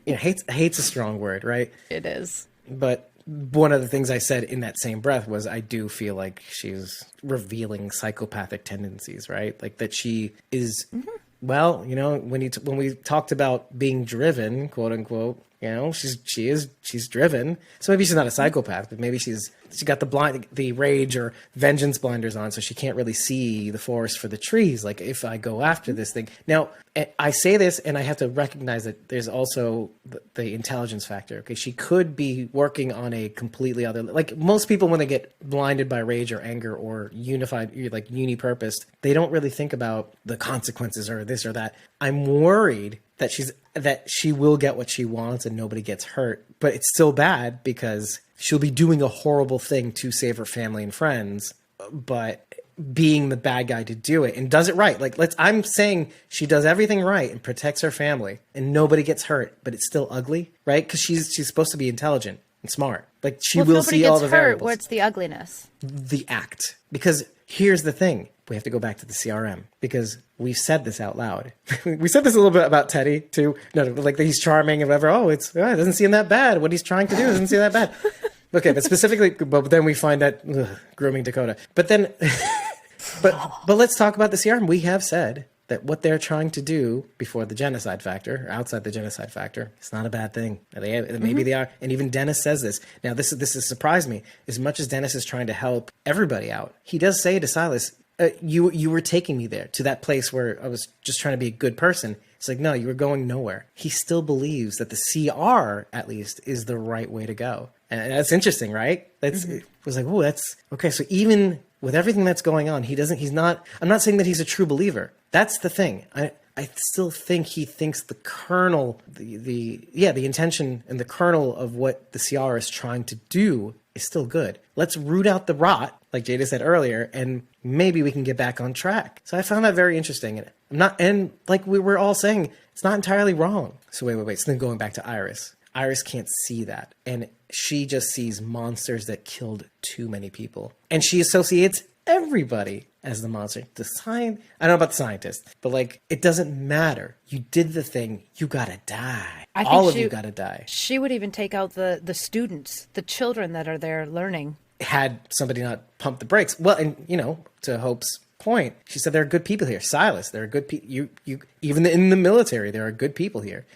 Hate's a strong word, right? It is. But one of the things I said in that same breath was I do feel like she's revealing psychopathic tendencies, right? Like that she is, well, when we talked about being driven, quote unquote, she's driven. So maybe she's not a psychopath, but maybe she got the rage or vengeance blinders on, so she can't really see the forest for the trees. Like, if I go after this thing. Now, I say this and I have to recognize that there's also the intelligence factor. Okay, she could be working on a completely other, like most people when they get blinded by rage or anger or unipurposed, they don't really think about the consequences or this or that. I'm worried that she will get what she wants and nobody gets hurt, but it's still bad because she'll be doing a horrible thing to save her family and friends, but being the bad guy to do it and does it right. I'm saying she does everything right and protects her family and nobody gets hurt, but it's still ugly, right? Because she's supposed to be intelligent and smart. Like, she will see all the variables. What's the ugliness? The act. Because here's the thing. We have to go back to the CRM because we've said this out loud. We said this a little bit about Teddy too. No, like that he's charming and whatever. Oh, it doesn't seem that bad. What he's trying to do doesn't seem that bad. Okay, but specifically, but then we find that grooming Dakota. But then, but let's talk about the CRM. We have said that what they're trying to do before the genocide factor, or outside the genocide factor, it's not a bad thing. Maybe they are, and even Dennis says this. Now, this has surprised me. As much as Dennis is trying to help everybody out, he does say to Silas, you were taking me there to that place where I was just trying to be a good person. It's like, no, you were going nowhere. He still believes that the CR, at least, is the right way to go. And that's interesting, right? It was like, oh, that's okay. So even with everything that's going on, he's not, I'm not saying that he's a true believer. That's the thing. I still think he thinks the kernel, the intention and the kernel of what the CR is trying to do is still good. Let's root out the rot, like Jada said earlier, and maybe we can get back on track. So I found that very interesting. And like we were all saying, it's not entirely wrong. So wait. So then going back to Iris. Iris can't see that. And she just sees monsters that killed too many people. And she associates everybody as the monster. I don't know about the scientist, but like, it doesn't matter. You did the thing. You gotta die. All of you gotta die. She would even take out the students, the children that are there learning. Had somebody not pumped the brakes. Well, and to Hope's point, she said there are good people here. Silas, there are good people. You even in the military, there are good people here.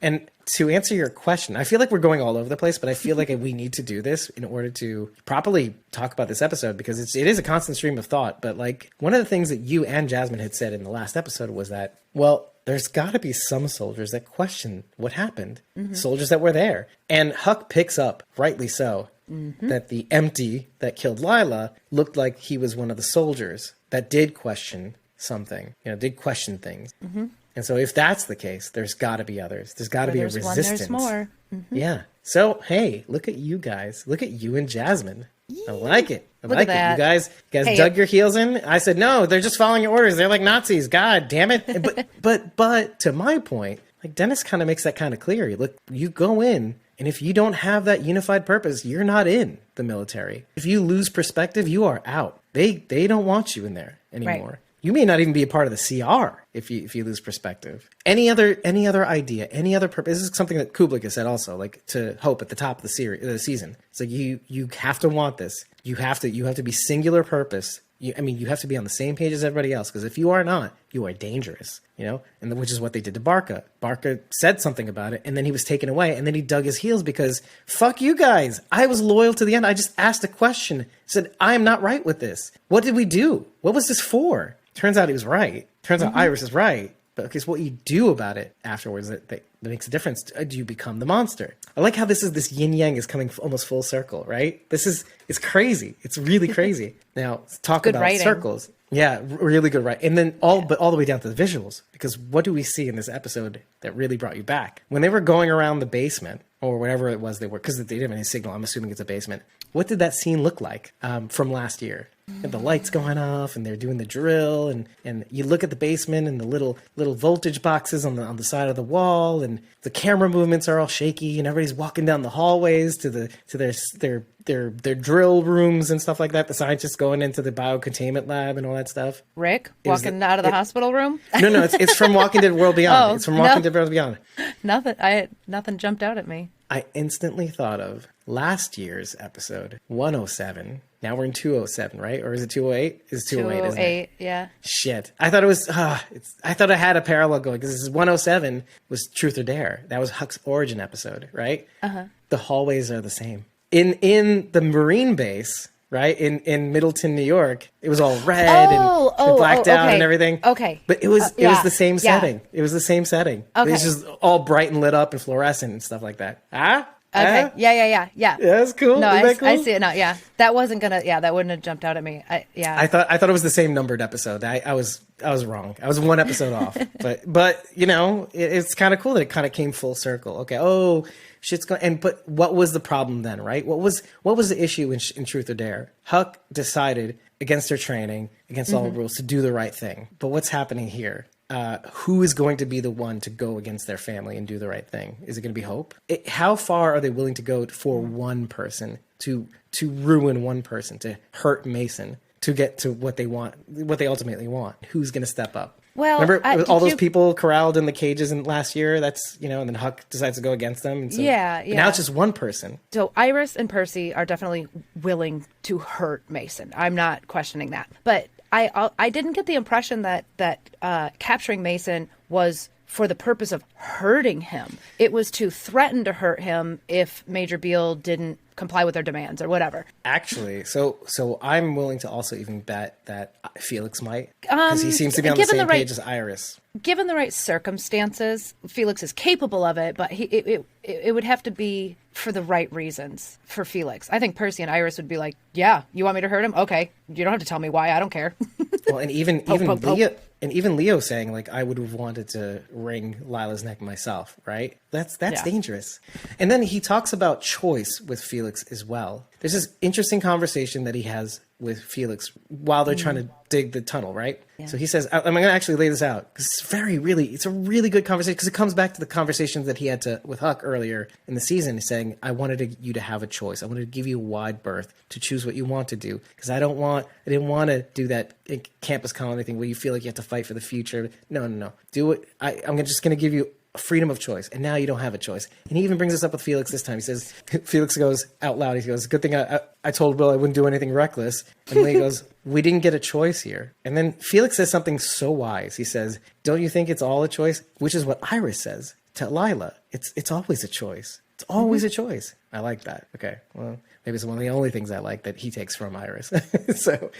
And to answer your question, I feel like we're going all over the place, but I feel like we need to do this in order to properly talk about this episode, because it is a constant stream of thought. But like, one of the things that you and Jasmine had said in the last episode was that, well, there's got to be some soldiers that question what happened, soldiers that were there. And Huck picks up, rightly so, that the empty that killed Lila looked like he was one of the soldiers that did question something, did question things. And so if that's the case, there's got to be others. There's got to be a resistance. There's more. Yeah. So, hey, look at you guys. Look at you and Jasmine. I like it. I Look like at it. that. You guys dug your heels in. I said, no, they're just following your orders. They're like Nazis. God damn it. But to my point, like, Dennis kind of makes that kind of clear. Look, you go in, and if you don't have that unified purpose, you're not in the military. If you lose perspective, you are out. They don't want you in there anymore. Right. You may not even be a part of the CR if you lose perspective. Any other idea, any other purpose. This is something that Kublai has said also, like to Hope at the top of the season. It's like you have to want this. You have to be singular purpose. You have to be on the same page as everybody else, because if you are not, you are dangerous, and which is what they did to Barca. Barca said something about it, and then he was taken away, and then he dug his heels because, fuck you guys. I was loyal to the end. I just asked a question, said, I am not right with this. What did we do? What was this for? Turns out he was right. Turns out Iris is right. But okay, so what you do about it afterwards that makes a difference. Do you become the monster? I like how this yin yang is coming almost full circle, right? It's crazy. It's really crazy. Now, talk good about writing. Circles. Yeah, really good writing. And then all the way down to the visuals. Because what do we see in this episode that really brought you back? When they were going around the basement, or whatever it was they were, because they didn't have any signal, I'm assuming it's a basement. What did that scene look like from last year? And the lights going off, and they're doing the drill, and you look at the basement and the little voltage boxes on the side of the wall, and the camera movements are all shaky, and everybody's walking down the hallways to their drill rooms and stuff like that. The scientists going into the biocontainment lab and all that stuff. Rick walking out of the hospital room. No, it's from Walking Dead World Beyond. Oh, It's from Walking Dead World Beyond. Nothing jumped out at me. I instantly thought of last year's episode 107. Now we're in 207, right? Or is it 208? It's 208, isn't it? 208, yeah. Shit. I thought it was, I thought I had a parallel going, because this is 107 was Truth or Dare. That was Huck's origin episode, right? The hallways are the same. In the Marine base, right? In Middleton, New York, it was all red and blacked out and everything. Okay. But it was the same setting. It was the same setting. Okay. It was just all bright and lit up and fluorescent and stuff like that. Okay. Yeah. Yeah, that's cool. No, Isn't that cool? I see it now. Yeah, that wasn't gonna. Yeah, that wouldn't have jumped out at me. I thought it was the same numbered episode. I was wrong. I was one episode off. But it's kind of cool that it kind of came full circle. Okay. Oh, shit's going. But what was the problem then? Right. What was the issue in Truth or Dare? Huck decided against their training, against all rules, to do the right thing. But what's happening here? Who is going to be the one to go against their family and do the right thing? Is it going to be Hope? How far are they willing to go for one person, to ruin one person, to hurt Mason, to get to what they want, what they ultimately want? Who's going to step up? Well, remember all those people corralled in the cages last year? That's, and then Huck decides to go against them. And so, yeah. Now it's just one person. So Iris and Percy are definitely willing to hurt Mason. I'm not questioning that. But I didn't get the impression that capturing Mason was for the purpose of hurting him. It was to threaten to hurt him if Major Beale didn't comply with their demands or whatever. Actually, so I'm willing to also even bet that Felix might, because he seems to be on the given the same right- page as Iris. Given the right circumstances, Felix is capable of it, but it would have to be for the right reasons for Felix. I think Percy and Iris would be like, yeah, you want me to hurt him? Okay. You don't have to tell me why. I don't care. Well, and even poke. Leo saying like, I would have wanted to wring Lila's neck myself, right? That's Yeah. dangerous. And then he talks about choice with Felix as well. There's this interesting conversation that he has with Felix while they're trying to dig the tunnel, right? Yeah. So he says, I'm going to actually lay this out because it's a really good conversation because it comes back to the conversations that he had with Huck earlier in the season, saying, I wanted you to have a choice. I wanted to give you a wide berth to choose what you want to do because I didn't want to do that campus colony thing where you feel like you have to fight for the future. No. Do it. I'm just going to give you freedom of choice, and now you don't have a choice. And he even brings this up with Felix this time. He says, Felix goes out loud, he goes, good thing I told Will I wouldn't do anything reckless. And Lee goes, we didn't get a choice here. And then Felix says something so wise. He says, don't you think it's all a choice? Which is what Iris says to Lila. It's always a choice. It's always a choice. I like that. Okay, well, maybe it's one of the only things I like that he takes from Iris. So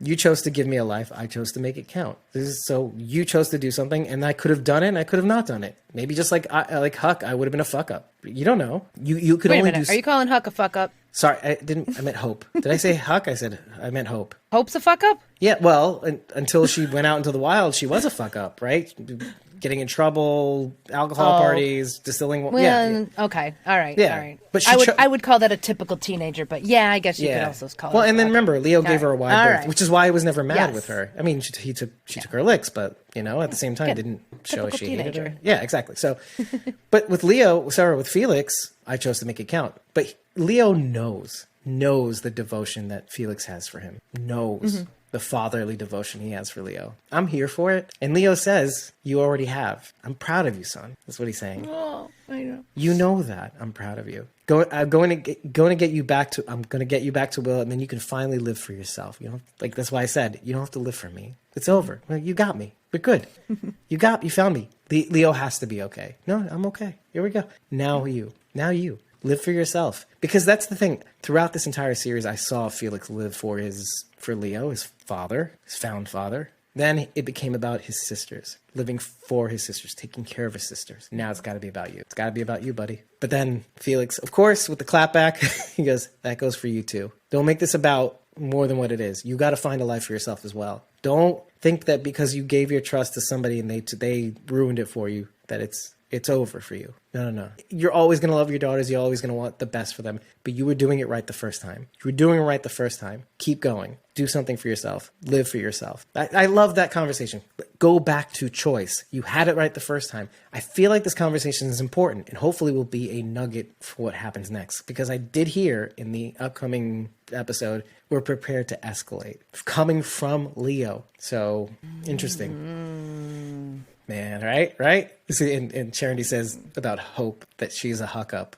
you chose to give me a life. I chose to make it count. So you chose to do something, and I could have done it, and I could have not done it. Maybe just like Huck, I would have been a fuck up. You don't know. You could Wait a only minute. do. Are you calling Huck a fuck up? Sorry, I meant Hope. Did I say Huck? I meant Hope. Hope's a fuck up? Yeah, well, until she went out into the wild, she was a fuck up, right? Getting in trouble, alcohol parties, distilling. Well, yeah. okay. All right. Yeah. All right. But I would call that a typical teenager, but yeah, I guess you could also call it. Well, a and then fuck. remember, Leo gave her a wide All berth, right. which is why I was never mad Yes. with her. I mean, she took her licks, but at the same time, didn't show Typical she hated her. teenager. Yeah, exactly. So, but with with Felix, I chose to make it count. But Leo knows the devotion that Felix has for him. Knows the fatherly devotion he has for Leo. I'm here for it. And Leo says, you already have. I'm proud of you, son. That's what he's saying. Oh, I know. You know that. I'm proud of you. I'm going to get you back to Will, and then you can finally live for yourself. That's why I said you don't have to live for me. It's over. Well, you got me. We're good. You found me. Leo has to be okay. No, I'm okay. Here we go. Now you live for yourself, because that's the thing. Throughout this entire series, I saw Felix live for Leo, his father, his found father. Then it became about his sisters, living for his sisters, taking care of his sisters. Now it's got to be about you. It's got to be about you, buddy. But then Felix, of course, with the clapback, he goes, that goes for you too. Don't make this about more than what it is. You got to find a life for yourself as well. Don't think that because you gave your trust to somebody and they ruined it for you, that it's over for you. No. You're always going to love your daughters. You're always going to want the best for them. But you were doing it right the first time. You were doing it right the first time. Keep going. Do something for yourself. Live for yourself. I love that conversation. Go back to choice. You had it right the first time. I feel like this conversation is important and hopefully will be a nugget for what happens next. Because I did hear in the upcoming episode, we're prepared to escalate. Coming from Leo. So, interesting. Man, right? You see, and Charity says about Hope that she's a huck up.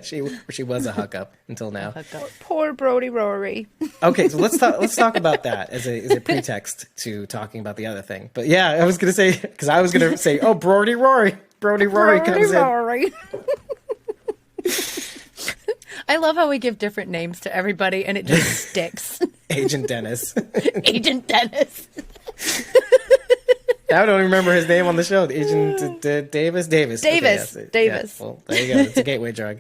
she was a huck up until now. Poor Brody Rory. Okay, so let's talk about that as a pretext to talking about the other thing. But yeah, I was gonna say oh, Brody Rory comes in. Rory. I love how we give different names to everybody and it just sticks. Agent Dennis. Agent Dennis. I don't remember his name on the show. Agent Davis. Davis. Okay, yes. Davis. Yeah, well, there you go. It's a gateway drug.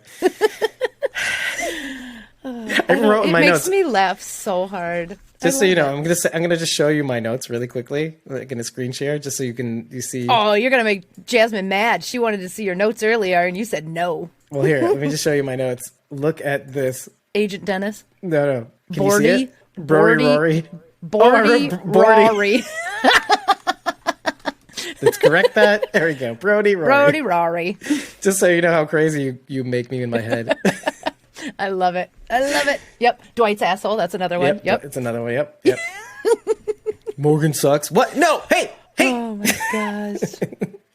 I wrote in my notes. It makes me laugh so hard. Just so you know, I'm gonna just show you my notes really quickly, like in a screen share, just so you see. Oh, you're gonna make Jasmine mad. She wanted to see your notes earlier, and you said no. Well, here, let me just show you my notes. Look at this. Agent Dennis. No. Can Bordy. you see it? Brody Rory. Rory. Let's correct that. There we go. Brody Rory. Just so you know how crazy you make me in my head. I love it. Yep. Dwight's asshole. That's another one. Yep. It's another one. Yep. Morgan sucks. What? No. Hey. Oh my gosh.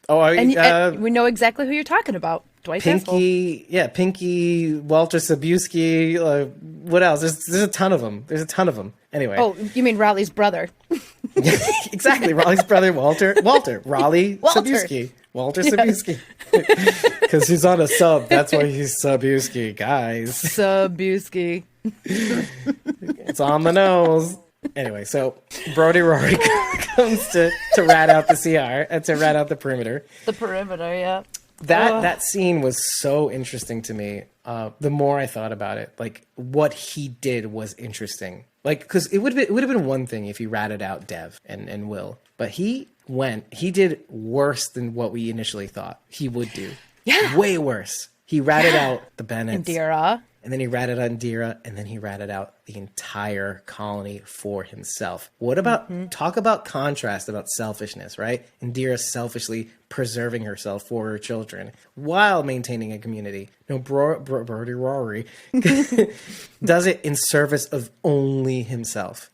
And we know exactly who you're talking about. Dwight's asshole. Pinky, Walter Sabusky. What else? There's a ton of them. Anyway. Oh, you mean Raleigh's brother? Exactly. Raleigh's brother, Walter. Raleigh Walter. Sabusky. Walter Sobieski. Because he's on a sub. That's why he's Sobieski, guys. Sobieski. It's on the nose. Anyway, so Brody Rory comes to rat out the CR, to rat out the perimeter. The perimeter, yeah. That scene was so interesting to me. The more I thought about it, like what he did was interesting. Like, because it would have been one thing if he ratted out Dev and Will, but he did worse than what we initially thought he would do. Yeah, way worse. He ratted out the Bennetts, Indira, and then he ratted out Indira, and then he ratted out the entire colony for himself. What about talk about contrast, about selfishness, right? Indira selfishly preserving herself for her children while maintaining a community. No, Brody Rory does it in service of only himself,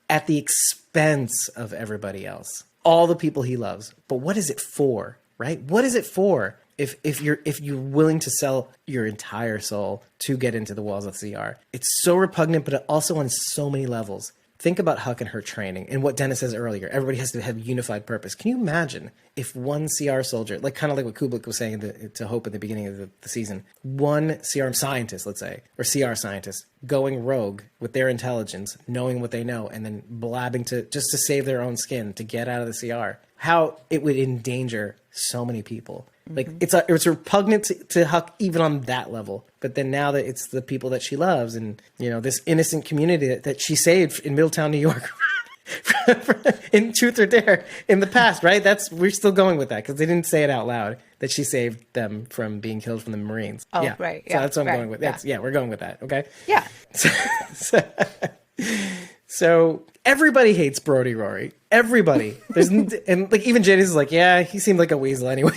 at the expense of everybody else, all the people he loves. But what is it for, right? What is it for? If you're willing to sell your entire soul to get into the walls of CR, it's so repugnant, but also on so many levels. Think about Huck and her training and what Dennis says earlier. Everybody has to have unified purpose. Can you imagine if one CR soldier, like kind of like what Kubluk was saying to Hope at the beginning of the season, one CR scientist, let's say, or CR scientist, going rogue with their intelligence, knowing what they know, and then blabbing just to save their own skin to get out of the CR, how it would endanger so many people. Like it's repugnant to Huck even on that level. But then now that it's the people that she loves and, this innocent community that she saved in Middletown, New York in Truth or Dare in the past, right? We're still going with that because they didn't say it out loud that she saved them from being killed from the Marines. Oh, yeah. right. So Yeah, that's what I'm right, going with. yeah. We're going with that. Okay. Yeah. So everybody hates Brody Rory. Everybody. And like even Jadis is like, yeah, he seemed like a weasel anyway.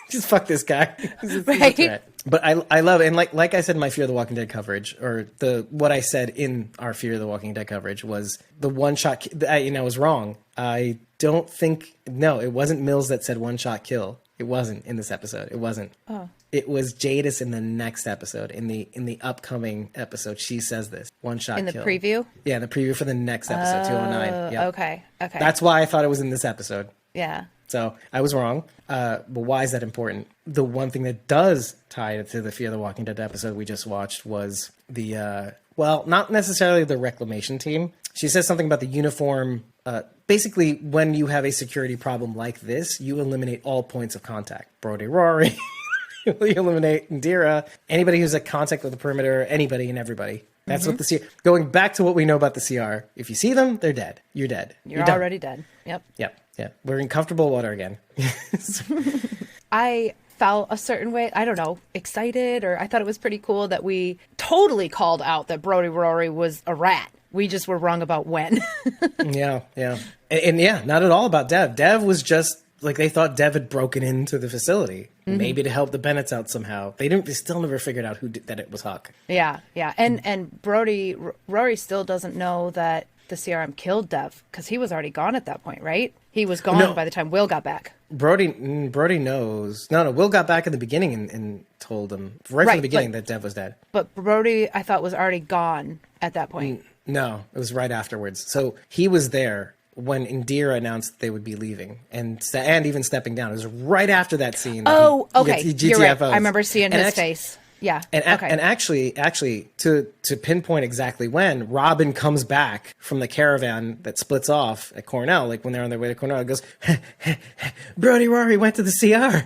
Just fuck this guy. He's a threat. But I love it. And like I said in my Fear the Walking Dead coverage, or what I said in our Fear the Walking Dead coverage was the one shot. I was wrong. I don't think it wasn't Mills that said one shot kill. It wasn't in this episode. It wasn't. Oh. It was Jadis in the next episode. In the upcoming episode, she says this one shot in the kill. Preview. Yeah, the preview for the next episode, 209. Yeah. Okay. That's why I thought it was in this episode. Yeah. So I was wrong. But why is that important? The one thing that does tie to the Fear the Walking Dead episode we just watched was the, not necessarily the reclamation team. She says something about the uniform. Basically, when you have a security problem like this, you eliminate all points of contact. Brody Rory, you eliminate Indira, anybody who's at contact with the perimeter, anybody and everybody. That's what the CR. Going back to what we know about the CR, if you see them, they're dead. You're dead. You're already dead. Yep. Yep. Yeah. We're in comfortable water again. I felt a certain way, I don't know, excited, or I thought it was pretty cool that we totally called out that Brody Rory was a rat. We just were wrong about when. Yeah. And yeah, not at all about Dev. Dev was just like they thought Dev had broken into the facility, maybe to help the Bennetts out somehow. They still never figured out that it was Huck. Yeah. And Rory still doesn't know that the CRM killed Dev because he was already gone at that point, right? He was gone by the time Will got back. Brody knows. No, Will got back in the beginning and told him right from the beginning that Dev was dead. But Brody, I thought, was already gone at that point. No, it was right afterwards. So he was there when Indira announced that they would be leaving and even stepping down. It was right after that scene. Oh, okay. You're right. I remember seeing his face. Yeah. And actually, to pinpoint exactly when, Robin comes back from the caravan that splits off at Cornell, like when they're on their way to Cornell, it goes, Brody Rory went to the CR.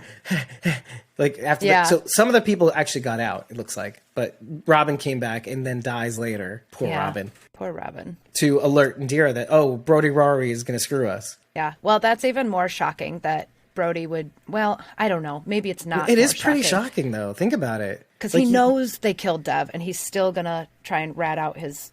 Like after that. So some of the people actually got out, it looks like. But Robin came back and then dies later. Poor Robin. Poor Robin. To alert Indira that, Brody Rory is going to screw us. Yeah. Well, that's even more shocking that Brody would, I don't know. Maybe it's not. It is pretty shocking, though. Think about it. Because he knows they killed Dev, and he's still going to try and rat out his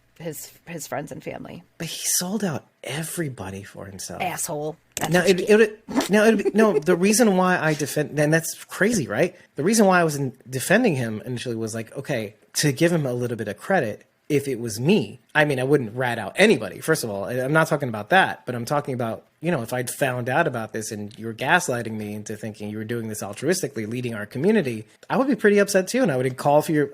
friends and family. But he sold out everybody for himself. Asshole. The reason why I defend, and that's crazy, right? The reason why I was defending him initially was like, okay, to give him a little bit of credit. If it was me, I mean, I wouldn't rat out anybody. First of all, I'm not talking about that, but I'm talking about, if I'd found out about this and you were gaslighting me into thinking you were doing this altruistically, leading our community, I would be pretty upset too. And I would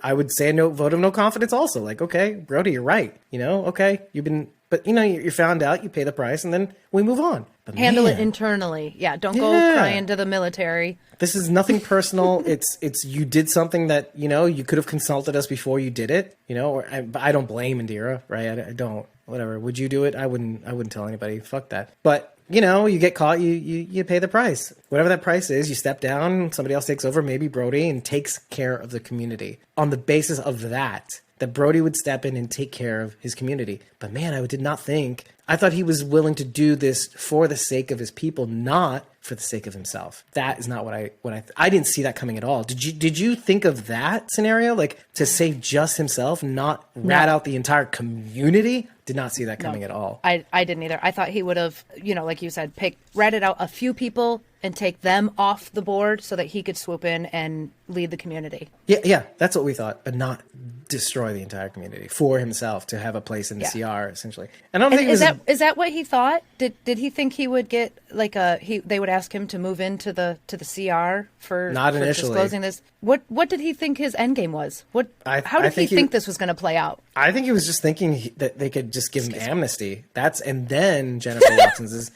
I would say no vote of no confidence also. Like, okay, Brody, you're right. Okay, you're found out, you pay the price, and then we move on. Handle it man. internally. Yeah, don't go Yeah. crying to the military. This is nothing personal. It's you did something that, you could have consulted us before you did it, but I don't blame Indira, right? I don't. Whatever. Would you do it? I wouldn't tell anybody. Fuck that. But, you get caught, you pay the price. Whatever that price is, you step down, somebody else takes over, maybe Brody, and takes care of the community. On the basis of that Brody would step in and take care of his community. But man, I did not think. I thought he was willing to do this for the sake of his people, not for the sake of himself. That is not what I didn't see that coming at all. Did you think of that scenario, like to save just himself, not rat out the entire community? Did not see that coming at all. I didn't either. I thought he would have, like you said, ratted out a few people and take them off the board so that he could swoop in and lead the community. Yeah, that's what we thought, but not destroy the entire community for himself to have a place in the CR essentially. And I don't think it was is that what he thought? Did he think he would get like they would ask him to move into the CR for Not for initially. disclosing this? What did he think his end game was? How did he think this was going to play out? I think he was just thinking that they could just give him amnesty. And then Jennifer Watson's is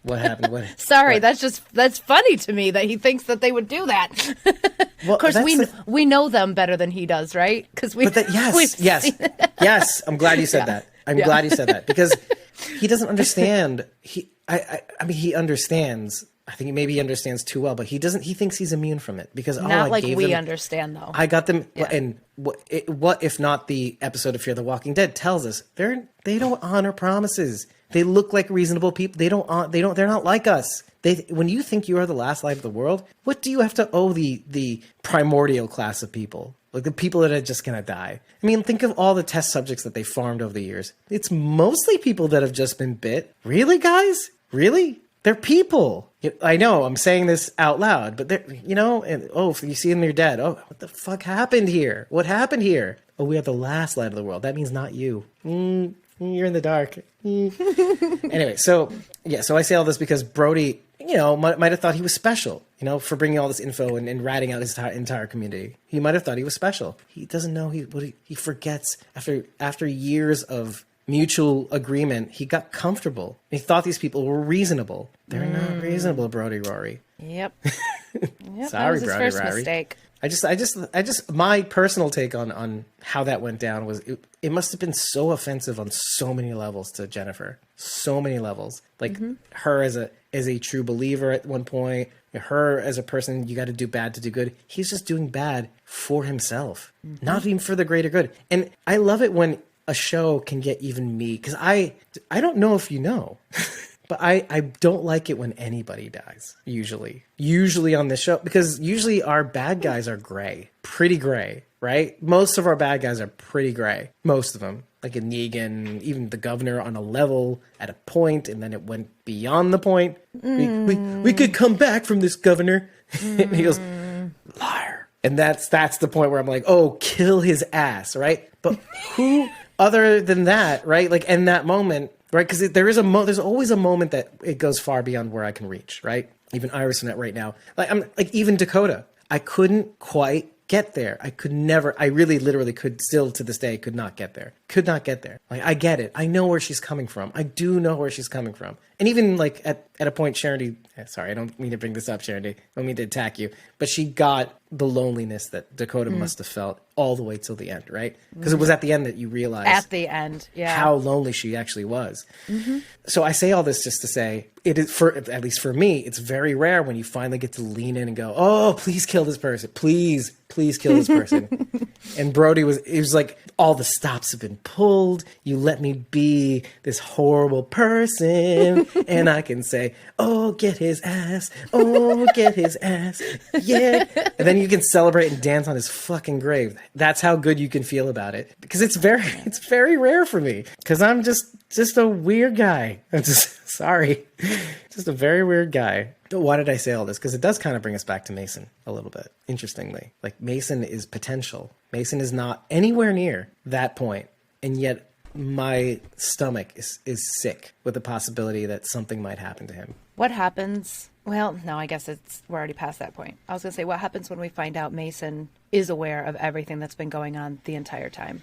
what happened. Sorry, that's funny to me that he thinks that they would do that. Well, of course, that's we know them better than he does, right? Because yes. I'm glad you said that. I'm glad you said that because he doesn't understand. He understands. I think maybe he understands too well, but he doesn't. He thinks he's immune from it because not like we understand though. I got them, and what if not the episode of Fear the Walking Dead tells us they don't honor promises. They look like reasonable people. They're not like us. When you think you are the last light of the world, what do you have to owe the primordial class of people? Like the people that are just going to die. I mean, think of all the test subjects that they farmed over the years. It's mostly people that have just been bit. Really, guys? Really? They're people. I know I'm saying this out loud, but they're, if you see them, they're dead. Oh, what the fuck happened here? What happened here? Oh, we are the last light of the world. That means not you. You're in the dark. Anyway, so I say all this because Brody, might have thought he was special, for bringing all this info and ratting out his entire community. He might have thought he was special. He doesn't know he forgets after years of mutual agreement. He got comfortable. He thought these people were reasonable. They're not reasonable, Brody Rory. Yep. Sorry, that was his Brody first Rory. mistake. I just my personal take on how that went down was it must have been so offensive on so many levels to Jennifer. So many levels. Like her as a true believer at one point, her as a person, you got to do bad to do good. He's just doing bad for himself, not even for the greater good. And I love it when a show can get even me, because I don't know if you know, but I don't like it when anybody dies, usually on this show, because usually our bad guys are pretty gray, right? Most of our bad guys are pretty gray, most of them. Like in Negan, even the governor on a level at a point, and then it went beyond the point. We could come back from this, governor. And he goes, liar. And that's the point where I'm like, oh, kill his ass, right? But who other than that, right? Like in that moment, right? Because there's always a moment that it goes far beyond where I can reach, right? Even Iris Net right now, even Dakota, I couldn't quite get there. I really literally could still to this day could not get there. Like, I get it. I know where she's coming from. I do know where she's coming from. And even like at a point, Charity, sorry, I don't mean to bring this up, Charity. I don't mean to attack you, but she got the loneliness that Dakota must have felt all the way till the end, right? Because it was at the end that you realized At the end, yeah. how lonely she actually was. So I say all this just to say, it is, at least for me, it's very rare when you finally get to lean in and go, oh, please kill this person. Please kill this person. And Brody it was like, all the stops have been pulled. You let me be this horrible person. And I can say, oh, get his ass. Oh, get his ass. Yeah. And then you can celebrate and dance on his fucking grave. That's how good you can feel about it. Because it's very rare for me. Because I'm just a weird guy. I'm just sorry. Just a very weird guy. Why did I say all this? Because it does kind of bring us back to Mason a little bit, interestingly. Like, Mason is potential. Mason is not anywhere near that point. And yet my stomach is sick with the possibility that something might happen to him. What happens? Well, no, I guess we're already past that point. I was going to say, what happens when we find out Mason is aware of everything that's been going on the entire time?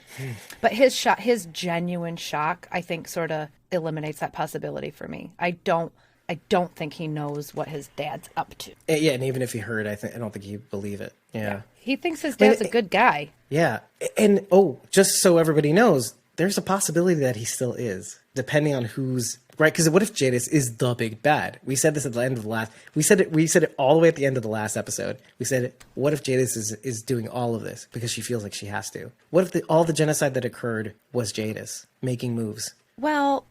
But his genuine shock, I think, sort of eliminates that possibility for me. I don't I don't think he knows what his dad's up to. Yeah, and even if he heard, I don't think he'd believe it. Yeah. He thinks his dad's a good guy. Yeah. And just so everybody knows, there's a possibility that he still is, depending on who's right. Because what if Jadis is the big bad? We said this at the end of the last. We said it all the way at the end of the last episode. We said, what if Jadis is doing all of this because she feels like she has to? What if all the genocide that occurred was Jadis making moves? Well,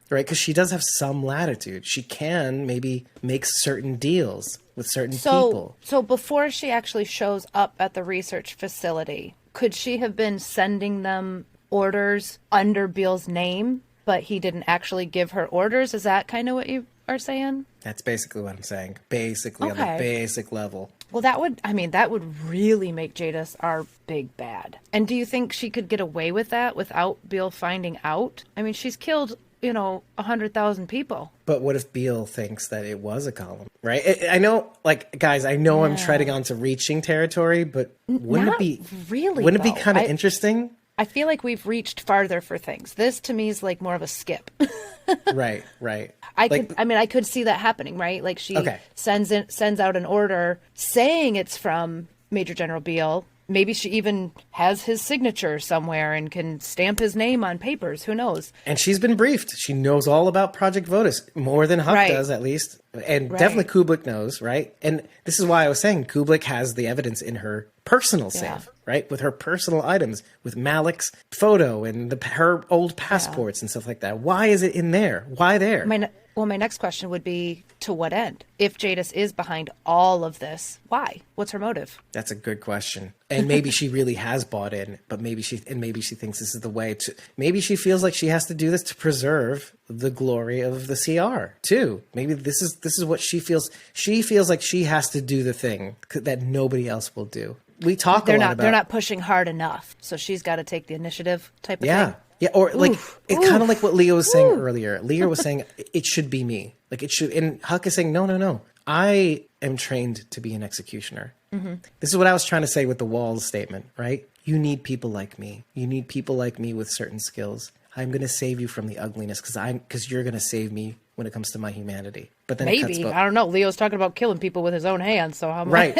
Right, because she does have some latitude. She can maybe make certain deals with certain people. So before she actually shows up at the research facility, could she have been sending them orders under Beale's name, but he didn't actually give her orders? Is that kind of what you are saying? That's basically what I'm saying. Basically, on the basic level. Well, that would really make Jadis our big bad. And do you think she could get away with that without Beale finding out? I mean, she's killed 100,000 people. But what if Beale thinks that it was a column, right? I know, guys, I know I'm treading onto reaching territory, but wouldn't it be kind of interesting? I feel like we've reached farther for things. This to me is like more of a skip. Right. I could see that happening, right? Like she sends out an order saying it's from Major General Beale. Maybe she even has his signature somewhere and can stamp his name on papers. Who knows? And she's been briefed. She knows all about Project Votus, more than Huck does, at least. And definitely Kublek knows, right? And this is why I was saying Kublek has the evidence in her personal safe, right? With her personal items, with Malik's photo and her old passports and stuff like that. Why is it in there? Why there? My next question would be, to what end? If Jadis is behind all of this, why? What's her motive? That's a good question. And maybe she really has bought in, but maybe she thinks this is the way to. Maybe she feels like she has to do this to preserve the glory of the CR too. Maybe this is what she feels. She feels like she has to do the thing that nobody else will do. We talk a lot about. They're not pushing hard enough, so she's got to take the initiative type of thing. Yeah, or it's kind of like what Leo was saying earlier. Leo was saying it should be me. Like it should, and Huck is saying no. I am trained to be an executioner. Mm-hmm. This is what I was trying to say with the Walls statement, right? You need people like me. You need people like me with certain skills. I'm going to save you from the ugliness because you're going to save me when it comes to my humanity. But then maybe I don't know. Leo's talking about killing people with his own hands, so how right.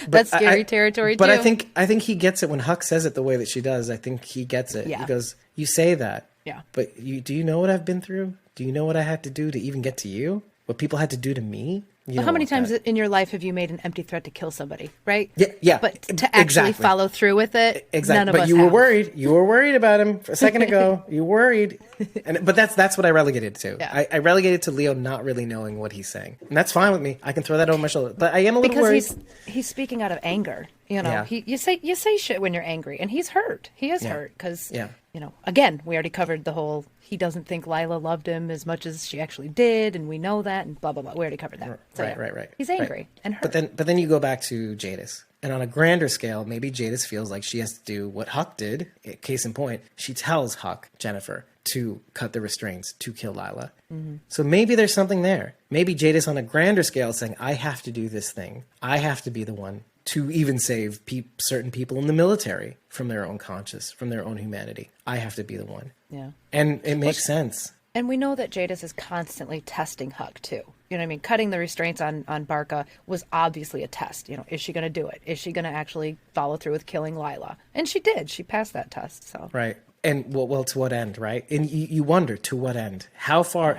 That's scary territory too. But I think he gets it when Huck says it the way that she does. I think he gets it. Yeah. He goes, "You say that, yeah, but do you know what I've been through? Do you know what I had to do to even get to you? What people had to do to me?" But how many times in your life have you made an empty threat to kill somebody, right? Yeah. But to actually follow through with it, none of us But you were worried. You were worried about him a second ago. You worried. But that's what I relegated to. Yeah. I relegated to Leo not really knowing what he's saying. And that's fine with me. I can throw that over my shoulder. But I am a little worried. Because he's speaking out of anger. You say shit when you're angry, and he's hurt. He is hurt because, again, we already covered the whole, he doesn't think Lila loved him as much as she actually did, and we know that, and blah, blah, blah. We already covered that. So, right. He's angry and hurt. But then you go back to Jadis. And on a grander scale, maybe Jadis feels like she has to do what Huck did. Case in point, she tells Huck, Jennifer, to cut the restraints, to kill Lila. Mm-hmm. So maybe there's something there. Maybe Jadis on a grander scale is saying, I have to do this thing. I have to be the one to even save certain people in the military from their own conscience, from their own humanity. I have to be the one. Yeah. And it makes sense. And we know that Jadis is constantly testing Huck, too. You know what I mean? Cutting the restraints on Barca was obviously a test. Is she going to do it? Is she going to actually follow through with killing Lila? And she did. She passed that test. So right. And well, to what end, right? And you wonder, to what end? How far?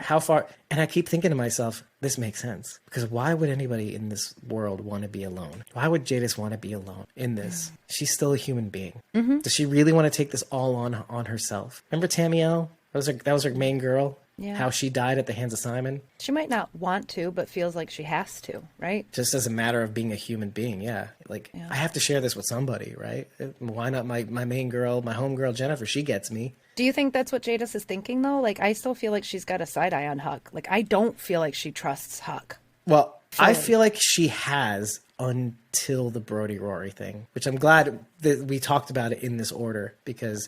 And I keep thinking to myself, this makes sense. Because why would anybody in this world want to be alone? Why would Jadis want to be alone in this? She's still a human being. Mm-hmm. Does she really want to take this all on herself? Remember Tamiel? That was her main girl. Yeah. How she died at the hands of Simon. She might not want to, but feels like she has to, right? Just as a matter of being a human being, yeah. I have to share this with somebody, right? Why not my main girl, my homegirl Jennifer? She gets me. Do you think that's what Jadis is thinking, though? I still feel like she's got a side eye on Huck. I don't feel like she trusts Huck. Well, I feel like she has until the Brody Rory thing, which I'm glad that we talked about it in this order, because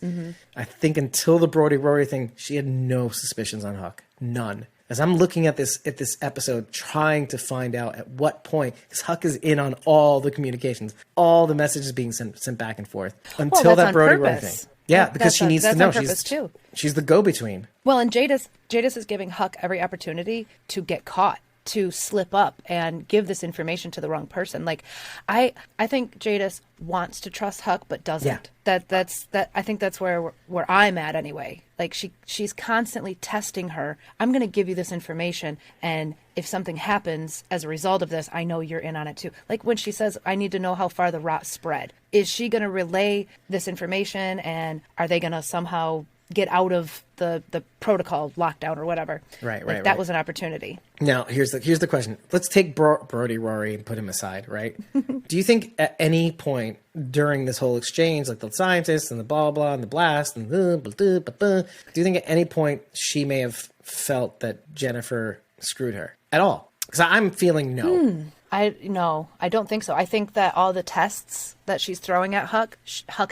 I think until the Brody Rory thing, she had no suspicions on Huck. None. as I'm looking at this episode, trying to find out at what point, because Huck is in on all the communications, all the messages being sent back and forth until that's that on Brody Rory purpose. thing. Yeah, because she needs to that's know. on purpose too. She's the go-between. Well, and Jadis is giving Huck every opportunity to get caught, to slip up and give this information to the wrong person. Like, I think Jadis wants to trust Huck, but doesn't. Yeah. That's I think that's where I'm at anyway. Like, she's constantly testing her. I'm going to give you this information, and if something happens as a result of this, I know you're in on it too. Like when she says, I need to know how far the rot spread. Is she going to relay this information, and are they going to somehow get out of the protocol lockdown or whatever? Right. That was an opportunity. Now, here's the question. Let's take Brody Rory and put him aside, right? Do you think at any point during this whole exchange, like the scientists and the blah, blah, and the blast, and do you think at any point she may have felt that Jennifer screwed her at all? Because I'm feeling no. No, I don't think so. I think that all the tests that she's throwing at Huck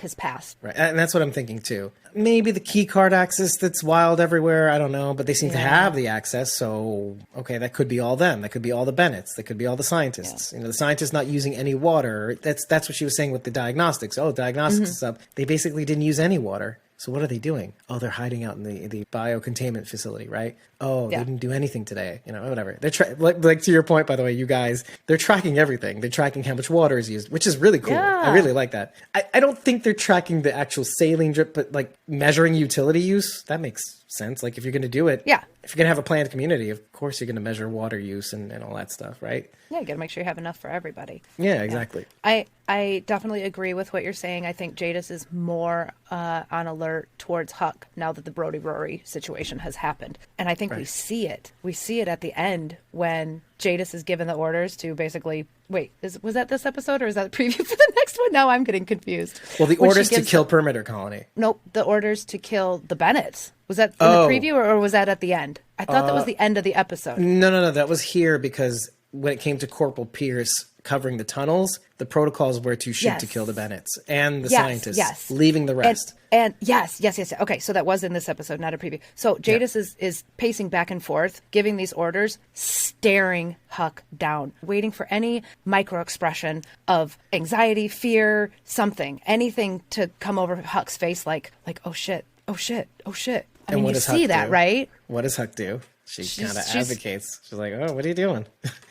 has passed. Right, and that's what I'm thinking too. Maybe the key card access that's wild everywhere, I don't know, but they seem to have the access, so okay, that could be all them. That could be all the Bennetts. That could be all the scientists. You know, the scientists not using any water. That's what she was saying with the diagnostics. Oh, diagnostics is up. They basically didn't use any water. So what are they doing? Oh, they're hiding out in the biocontainment facility, right? Oh, they didn't do anything today. You know, whatever. They're like to your point, by the way, you guys, they're tracking everything. They're tracking how much water is used, which is really cool. Yeah. I really like that. I don't think they're tracking the actual saline drip, but like measuring utility use, that makes sense. Like if you're going to do it, if you're going to have a planned community, of course you're going to measure water use and all that stuff, right? Yeah, you got to make sure you have enough for everybody. Yeah, exactly. I definitely agree with what you're saying. I think Jadis is more on alert towards Huck now that the Brody Rory situation has happened. And I think we see it. We see it at the end when Jadis is given the orders to basically, was that this episode or is that the preview for the next one? Now I'm getting confused. Well, the orders to kill Perimeter Colony. Nope, the orders to kill the Bennetts. Was that in the preview or was that at the end? I thought that was the end of the episode. No. That was here because when it came to Corporal Pierce covering the tunnels, the protocols were to shoot to kill the Bennetts and the scientists, leaving the rest. And yes. Okay, so that was in this episode, not a preview. So Jadis is pacing back and forth, giving these orders, staring Huck down, waiting for any micro expression of anxiety, fear, something, anything to come over Huck's face, like oh shit. I mean, you see that, right? What does Huck do? She kind of advocates. She's like, "Oh, what are you doing?"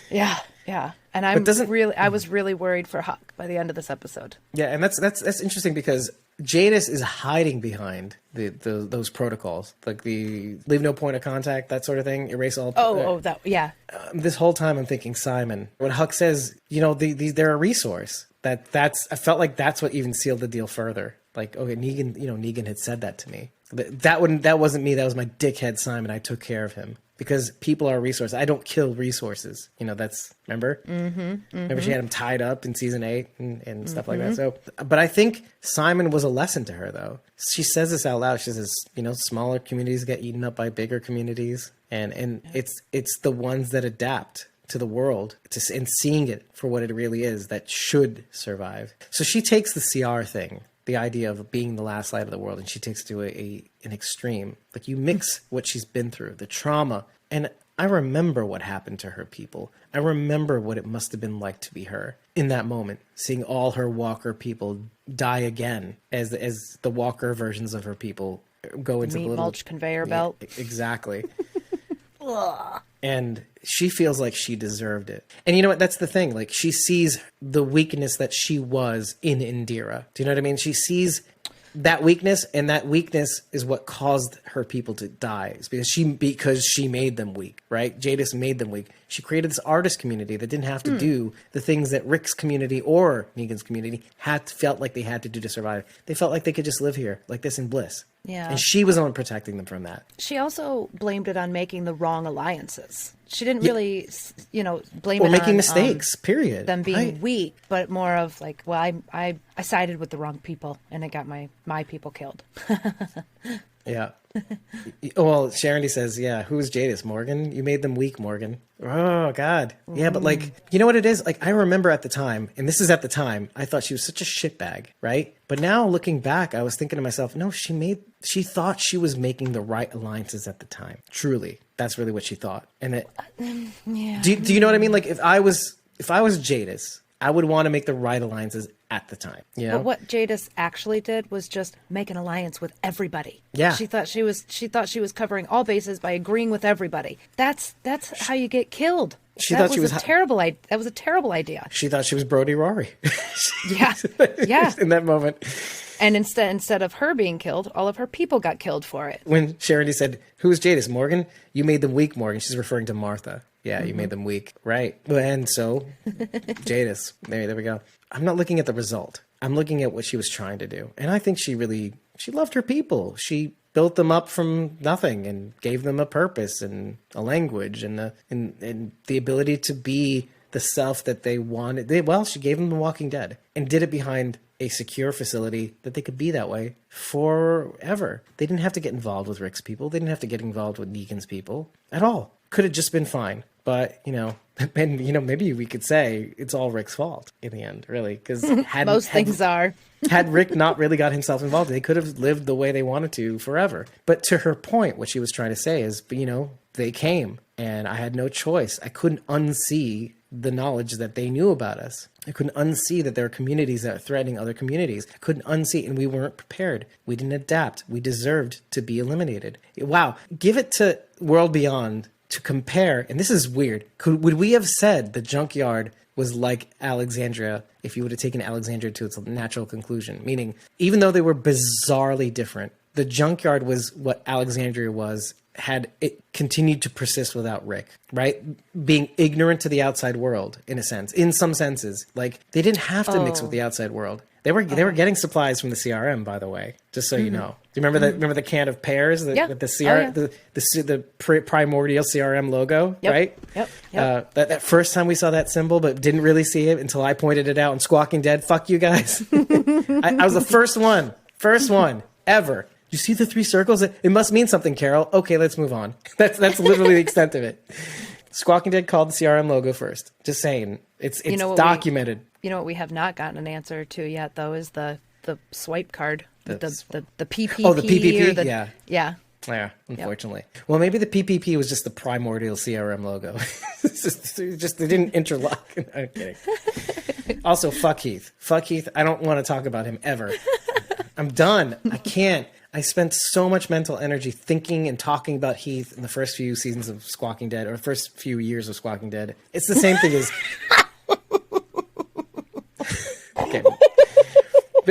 Yeah. And I was really worried for Huck by the end of this episode. Yeah, and that's interesting because Jadis is hiding behind those protocols, like the leave no point of contact, that sort of thing, erase all. This whole time I'm thinking Simon. When Huck says, you know, they're a resource. I felt like that's what even sealed the deal further. Like, okay, Negan had said that to me. That wasn't me. That was my dickhead Simon. I took care of him. Because people are a resource. I don't kill resources. You know, remember? Remember she had him tied up in season 8 and stuff like that. So, but I think Simon was a lesson to her, though. She says this out loud. She says, you know, smaller communities get eaten up by bigger communities. And it's the ones that adapt to the world and seeing it for what it really is that should survive. So she takes the CR thing, the idea of being the last light of the world, and she takes it to an extreme. Like, you mix what she's been through, the trauma, and I remember what happened to her people. I remember what it must have been like to be her in that moment, seeing all her Walker people die again as the Walker versions of her people go into the little mulch conveyor belt. Exactly. And she feels like she deserved it. And you know what? That's the thing. Like, she sees the weakness that she was in Indira. Do you know what I mean? She sees that weakness, and that weakness is what caused her people to die. It's because she made them weak, right? Jadis made them weak. She created this artist community that didn't have to do the things that Rick's community or Negan's community felt like they had to do to survive. They felt like they could just live here like this in bliss. Yeah. And she was the one protecting them from that. She also blamed it on making the wrong alliances. She didn't really, blame or it making on mistakes, period. them being weak, but more of like, well, I sided with the wrong people and it got my people killed. Yeah. Well, Sharon says, yeah, who's Jadis? Morgan? You made them weak, Morgan. Oh, God. Yeah, but like, you know what it is? Like, I remember at the time, and this is at the time, I thought she was such a shitbag, right? But now looking back, I was thinking to myself, no, she thought she was making the right alliances at the time. Truly. that's really what she thought. And that, Yeah. do you know what I mean? Like if I was Jadis, I would want to make the right alliances at the time. You know? But what Jadis actually did was just make an alliance with everybody. Yeah. She thought she was covering all bases by agreeing with everybody. That's how you get killed. She that thought she was was a terrible idea. That was a terrible idea. She thought she was Brody Rory. Yeah. Yeah. In that moment. And instead of her being killed, all of her people got killed for it. When Charity said, "Who's Jadis? Morgan? You made them weak, Morgan." She's referring to Martha. Yeah, you made them weak. Right. And so, Jadis. There we go. I'm not looking at the result. I'm looking at what she was trying to do. And I think she loved her people. She built them up from nothing and gave them a purpose and a language and the ability to be the self that they wanted. She gave them The Walking Dead and did it behind a secure facility that they could be that way forever. They didn't have to get involved with Rick's people. They didn't have to get involved with Negan's people at all. Could have just been fine. But, maybe we could say it's all Rick's fault in the end, really. Because Most things are. had Rick not really got himself involved, they could have lived the way they wanted to forever. But to her point, what she was trying to say is, they came and I had no choice. I couldn't unsee the knowledge that they knew about us. I couldn't unsee that there are communities that are threatening other communities. I couldn't unsee, and we weren't prepared. We didn't adapt. We deserved to be eliminated. Wow. Give it to World Beyond to compare, and this is weird. Would we have said the Junkyard was like Alexandria if you would have taken Alexandria to its natural conclusion? Meaning, even though they were bizarrely different, the Junkyard was what Alexandria was, had it continued to persist without Rick, right? Being ignorant to the outside world, in a sense, in some senses. Like, they didn't have to mix with the outside world. They were getting supplies from the CRM, by the way, just so you know. Do you remember that? Remember the can of pears with the CRM, the primordial CRM logo, right? Yep. That first time we saw that symbol, but didn't really see it until I pointed it out in Squawking Dead. Fuck you guys. I was the first one ever. You see the three circles? It must mean something, Carol. Okay, let's move on. That's literally the extent of it. Squawking Dead called the CRM logo first. Just saying. It's documented. You know what we have not gotten an answer to yet, though, is the swipe card. The PPP. Oh, the PPP? Yeah. Yeah, unfortunately. Yep. Well, maybe the PPP was just the primordial CRM logo. They didn't interlock. I'm kidding. Also, fuck Heath. Fuck Heath. I don't want to talk about him ever. I'm done. I can't. I spent so much mental energy thinking and talking about Heath in the first few seasons of Squawking Dead, or first few years of Squawking Dead. It's the same thing as... Okay.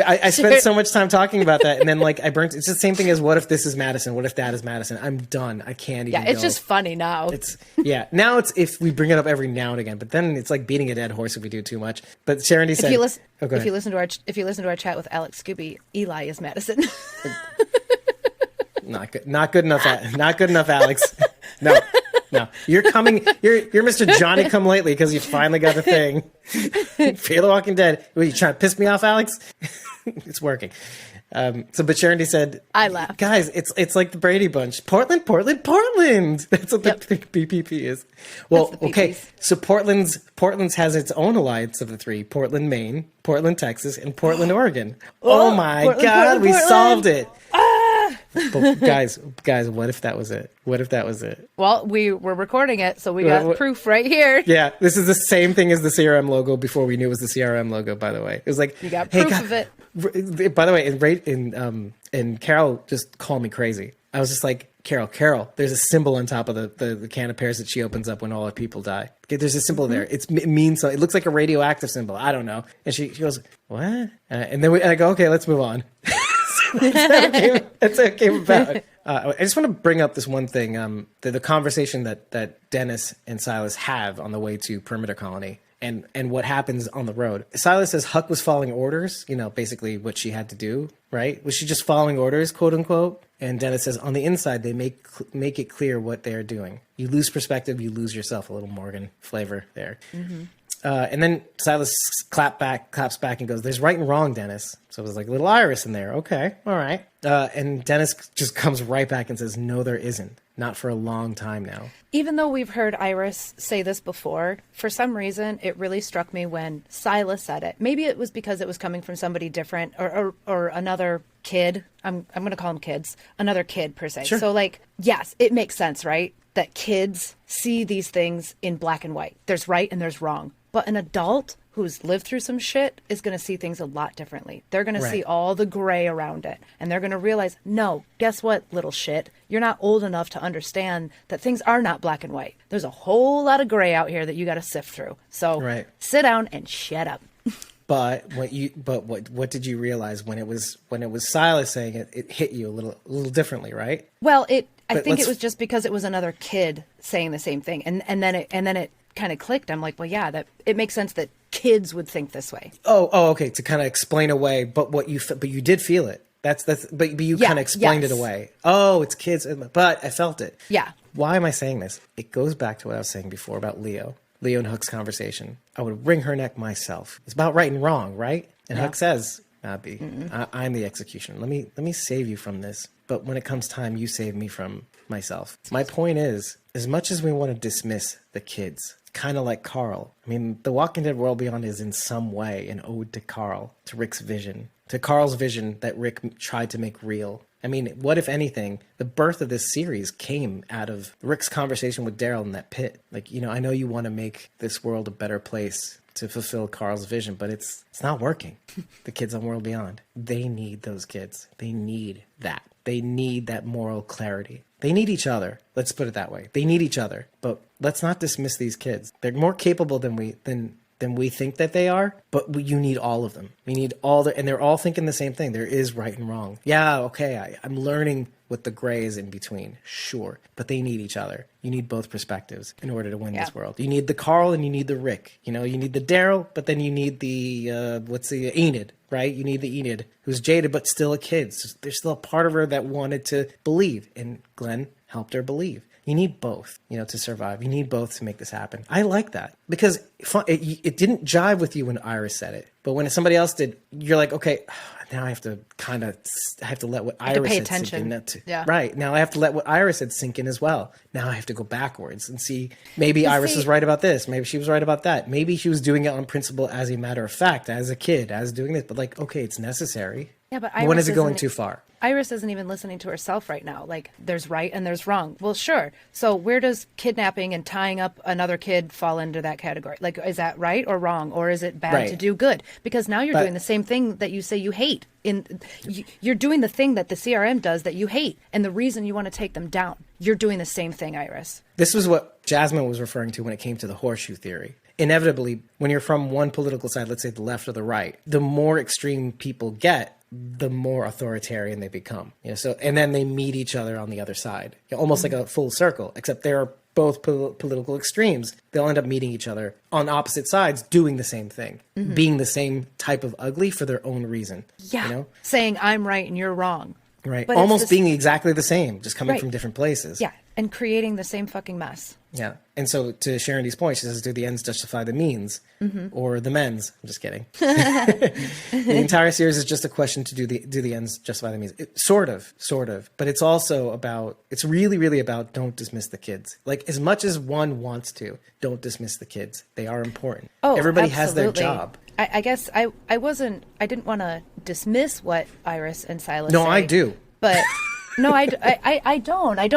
I spent so much time talking about that, and then I burnt. It's the same thing as what if this is Madison? What if that is Madison? I'm done. I can't even. Yeah, it's just funny now. Now it's if we bring it up every now and again, but then it's like beating a dead horse if we do too much. But Sharon said, if you listen to our chat with Alex Scooby, Eli is Madison. Not good. Not good enough. Not good enough, Alex. No. You're Mr. Johnny Come Lately because you finally got the thing. Fear the Walking Dead. What, you trying to piss me off, Alex? It's working. But Sharon said, I laughed. Guys, it's like the Brady Bunch. Portland. That's what the PPP is. Well, okay. So Portland's has its own alliance of the three: Portland, Maine, Portland, Texas, and Portland, Oregon. Oh my God, we solved it. But guys, what if that was it? Well, we were recording it, so we got proof right here. Yeah, this is the same thing as the CRM logo before we knew it was the CRM logo, by the way. It was like, you got proof of it. By the way, and Carol just called me crazy. I was just like, Carol, there's a symbol on top of the can of pears that she opens up when all her people die. Okay, there's a symbol there. It means something. It looks like a radioactive symbol. I don't know. And she goes, what? And I go, okay, let's move on. That's how it came about. I just want to bring up this one thing, the conversation that Dennis and Silas have on the way to Perimeter Colony and what happens on the road. Silas says Huck was following orders, basically what she had to do, right? Was she just following orders, quote unquote? And Dennis says on the inside, they make it clear what they're doing. You lose perspective, you lose yourself. A little Morgan flavor there. Mm-hmm. And then Silas claps back and goes, there's right and wrong, Dennis. So it was like a little Iris in there. Okay. All right. And Dennis just comes right back and says, no, there isn't. Not for a long time now. Even though we've heard Iris say this before, for some reason, it really struck me when Silas said it. Maybe it was because it was coming from somebody different or another kid. I'm going to call them kids. Another kid, per se. Sure. So, yes, it makes sense, right? that kids see these things in black and white. There's right and there's wrong. But an adult who's lived through some shit is going to see things a lot differently. They're going to see all the gray around it. And they're going to realize, no, guess what, little shit? You're not old enough to understand that things are not black and white. There's a whole lot of gray out here that you got to sift through. So sit down and shut up. But what did you realize when it was Silas saying it? It hit you a little differently, right? Well, I think it was just because it was another kid saying the same thing, and then it kind of clicked. I'm like, well, yeah, that it makes sense that kids would think this way. Oh, okay. To kind of explain away, but you did feel it. But you kind of explained it away. Oh, it's kids, but I felt it. Yeah. Why am I saying this? It goes back to what I was saying before about Leo and Hook's conversation. I would wring her neck myself. It's about right and wrong, right? And Hook says, Abby, I'm the executioner. Let me save you from this. But when it comes time, you save me from myself. My point is, as much as we want to dismiss the kids, kind of like Carl. I mean, The Walking Dead World Beyond is in some way an ode to Carl, to Rick's vision, to Carl's vision that Rick tried to make real. I mean, what if anything, the birth of this series came out of Rick's conversation with Daryl in that pit. Like, I know you want to make this world a better place to fulfill Carl's vision, but it's not working. The kids on World Beyond, they need those kids. They need that. They need that moral clarity. They need each other. Let's put it that way. They need each other. But let's not dismiss these kids. They're more capable than we think that they are, but you need all of them. We need and they're all thinking the same thing. There is right and wrong. Yeah, okay, I'm learning what the gray is in between, sure, but they need each other. You need both perspectives in order to win this world. You need the Carl and you need the Rick. You need the Daryl, but then you need the, Enid, right? You need the Enid, who's jaded, but still a kid. So there's still a part of her that wanted to believe, and Glenn helped her believe. You need both, to survive. You need both to make this happen. I like that because it didn't jive with you when Iris said it, but when somebody else did, you're like, okay, now I have to let what Iris said sink in. Right. Now I have to let what Iris said sink in as well. Now I have to go backwards and see, maybe Iris was right about this. Maybe she was right about that. Maybe she was doing it on principle as a matter of fact, as a kid, as doing this, but okay, it's necessary. Yeah, but when is it going too far? Iris isn't even listening to herself right now. Like, there's right and there's wrong. Well, sure. So where does kidnapping and tying up another kid fall into that category? Like, is that right or wrong? Or is it bad to do good? Because now you're doing the same thing that you say you hate. You're doing the thing that the CRM does that you hate. And the reason you want to take them down. You're doing the same thing, Iris. This was what Jasmine was referring to when it came to the horseshoe theory. Inevitably, when you're from one political side, let's say the left or the right, the more extreme people get, the more authoritarian they become. And then they meet each other on the other side, almost like a full circle, except they're both political extremes. They'll end up meeting each other on opposite sides, doing the same thing, being the same type of ugly for their own reason. Yeah, saying I'm right and you're wrong. Right, but almost being exactly the same, just coming from different places. Yeah, and creating the same fucking mess. Yeah, and so to Sharon D's point, she says, do the ends justify the means? Or the men's? I'm just kidding. The entire series is just a question to do the ends justify the means? Sort of. But it's also about, it's really, really about don't dismiss the kids. Like, as much as one wants to, don't dismiss the kids. They are important. Oh, everybody absolutely. has their job. I guess I didn't want to dismiss what Iris and Silas say. No, I do. But no, I don't. I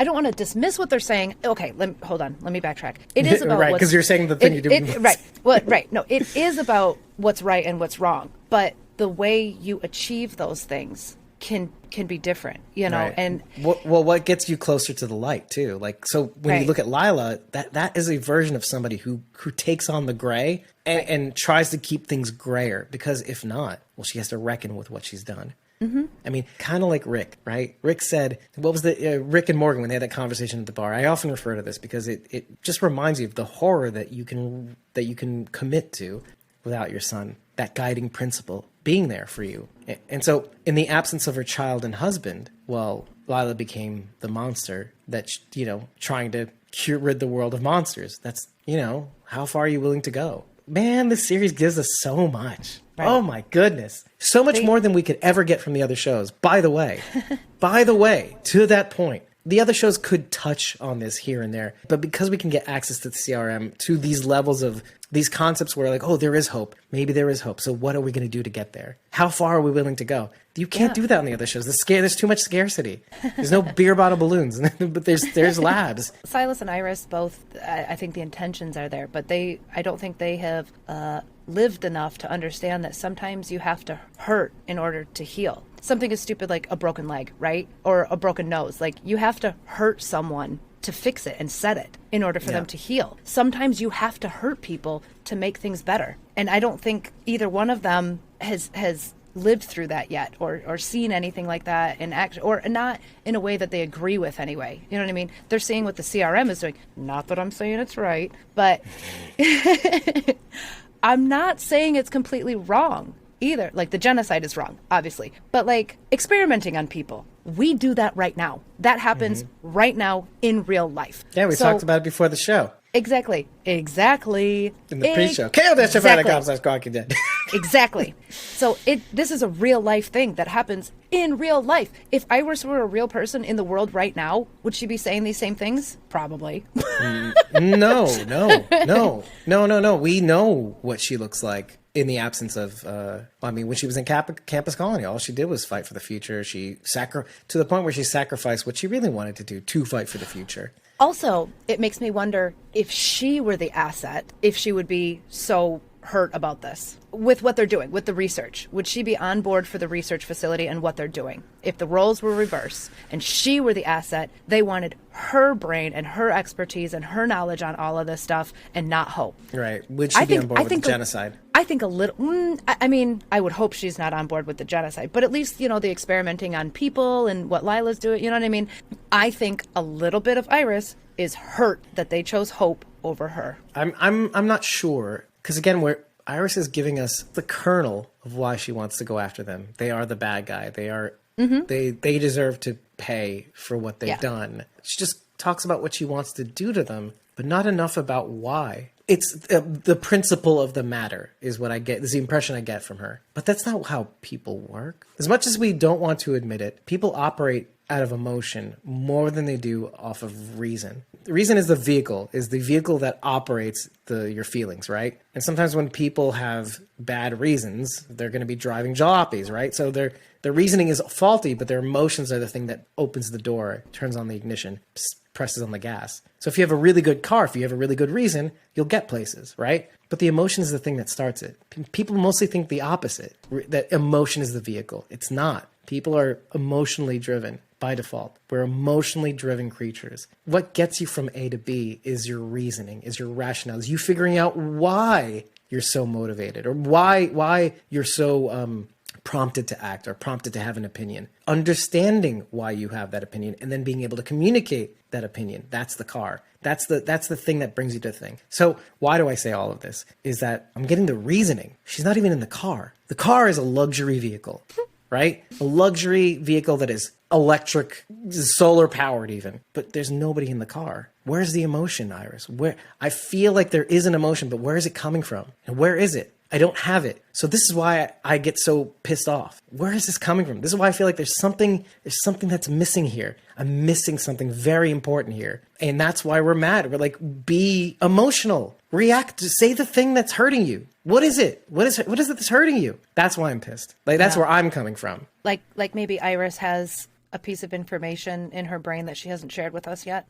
don't want to dismiss what they're saying. Okay, hold on. Let me backtrack. It is about right, because you're saying the thing you do. Right. Well, right. No, it is about what's right and what's wrong. But the way you achieve those things can be different, right. And what gets you closer to the light too? Like, so when you look at Lila, that is a version of somebody who takes on the gray and tries to keep things grayer, because if not, well, she has to reckon with what she's done. I mean, kind of like Rick, right? Rick said, what was the Rick and Morgan when they had that conversation at the bar? I often refer to this because it just reminds you of the horror that you can commit to without your son, that guiding principle being there for you. And so in the absence of her child and husband, well, Lila became the monster that, trying to rid the world of monsters. That's, how far are you willing to go? Man, this series gives us so much. Right. Oh my goodness. So much more than we could ever get from the other shows. By the way, to that point, the other shows could touch on this here and there, but because we can get access to the CRM, to these levels of these concepts where like, oh, there is hope. Maybe there is hope. So what are we going to do to get there? How far are we willing to go? You can't do that on the other shows. There's too much scarcity. There's no beer bottle balloons, but there's labs. Silas and Iris both, I think the intentions are there, but I don't think they have lived enough to understand that sometimes you have to hurt in order to heal. Something as stupid like a broken leg, right? Or a broken nose. Like, you have to hurt someone to fix it and set it in order for them to heal. Sometimes you have to hurt people to make things better. And I don't think either one of them has lived through that yet, or seen anything like that in action, or not in a way that they agree with anyway. You know what I mean? They're seeing what the CRM is doing. Not that I'm saying it's right, but I'm not saying it's completely wrong either. Like, the genocide is wrong, obviously. But like, experimenting on people, we do that right now. That happens right now in real life. Yeah, we talked about it before the show. Exactly. In the pre-show. Exactly. Exactly. So this is a real life thing that happens in real life. If Iris were a real person in the world right now, would she be saying these same things? Probably. No. We know what she looks like in the absence of, when she was in Campus Colony, all she did was fight for the future. She to the point where she sacrificed what she really wanted to do to fight for the future. Also, it makes me wonder if she were the asset, if she would be so hurt about this with what they're doing, with the research. Would she be on board for the research facility and what they're doing? If the roles were reversed and she were the asset, they wanted her brain and her expertise and her knowledge on all of this stuff and not Hope. Right. Would she be on board with the genocide? I think a little, I mean, I would hope she's not on board with the genocide, but at least, the experimenting on people and what Lila's doing, you know what I mean? I think a little bit of Iris is hurt that they chose Hope over her. I'm not sure. Because again, Iris is giving us the kernel of why she wants to go after them. They are the bad guy. They are they deserve to pay for what they've done. She just talks about what she wants to do to them, but not enough about why. It's the principle of the matter is what I get. Is the impression I get from her. But that's not how people work. As much as we don't want to admit it, people operate out of emotion more than they do off of reason. The reason is the vehicle that operates your feelings, right? And sometimes when people have bad reasons, they're going to be driving jalopies, right? So their reasoning is faulty, but their emotions are the thing that opens the door, turns on the ignition, presses on the gas. So if you have a really good car, if you have a really good reason, you'll get places, right? But the emotion is the thing that starts it. People mostly think the opposite, that emotion is the vehicle. It's not. People are emotionally driven by default. We're emotionally driven creatures. What gets you from A to B is your reasoning, is your rationale, is you figuring out why you're so motivated or why you're so prompted to act or prompted to have an opinion. Understanding why you have that opinion and then being able to communicate that opinion. That's the car. That's the thing that brings you to the thing. So why do I say all of this? Is that I'm getting the reasoning. She's not even in the car. The car is a luxury vehicle, right? A luxury vehicle that is electric, solar powered even, but there's nobody in the car. Where's the emotion, Iris? Where I feel like there is an emotion, but where is it coming from? And where is it? I don't have it. So this is why I get so pissed off. Where is this coming from? This is why I feel like there's something that's missing here. I'm missing something very important here. And that's why we're mad. We're like, be emotional. React. Say the thing that's hurting you. What is it? What is it that's hurting you? That's why I'm pissed. Like, that's where I'm coming from. Like maybe Iris has a piece of information in her brain that she hasn't shared with us yet.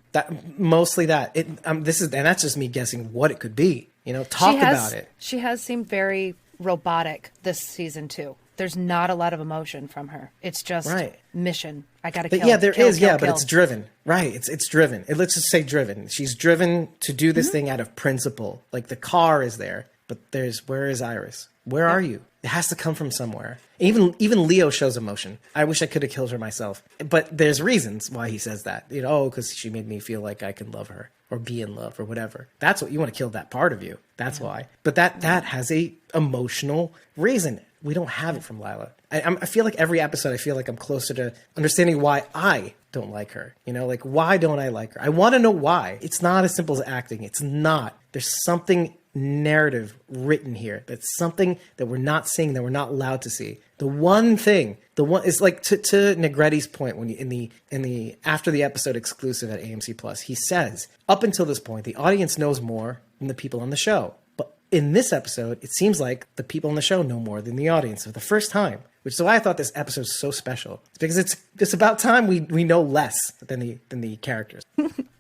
Mostly that. That's just me guessing what it could be. Talk about it. She has seemed very robotic this season too. There's not a lot of emotion from her. It's just mission. I gotta kill. Yeah, there is. Kill. But it's driven. Right. It's driven. Let's just say driven. She's driven to do this thing out of principle. Like the car is there, but where is Iris? Where are you? It has to come from somewhere. Even Leo shows emotion. I wish I could have killed her myself. But there's reasons why he says that. Because she made me feel like I can love her or be in love or whatever. That's what you want to kill that part of you. That's why. But that has a emotional reason. We don't have it from Lila. I feel like every episode, I feel like I'm closer to understanding why I don't like her. Like, why don't I like her? I want to know why. It's not as simple as acting. It's not. There's something narrative written here. That's something that we're not seeing, that we're not allowed to see. The one is like to Negretti's point when in the after the episode exclusive at AMC Plus, he says, up until this point, the audience knows more than the people on the show. But in this episode, it seems like the people in the show know more than the audience for the first time, which is why I thought this episode is so special. It's because it's about time we know less than the characters.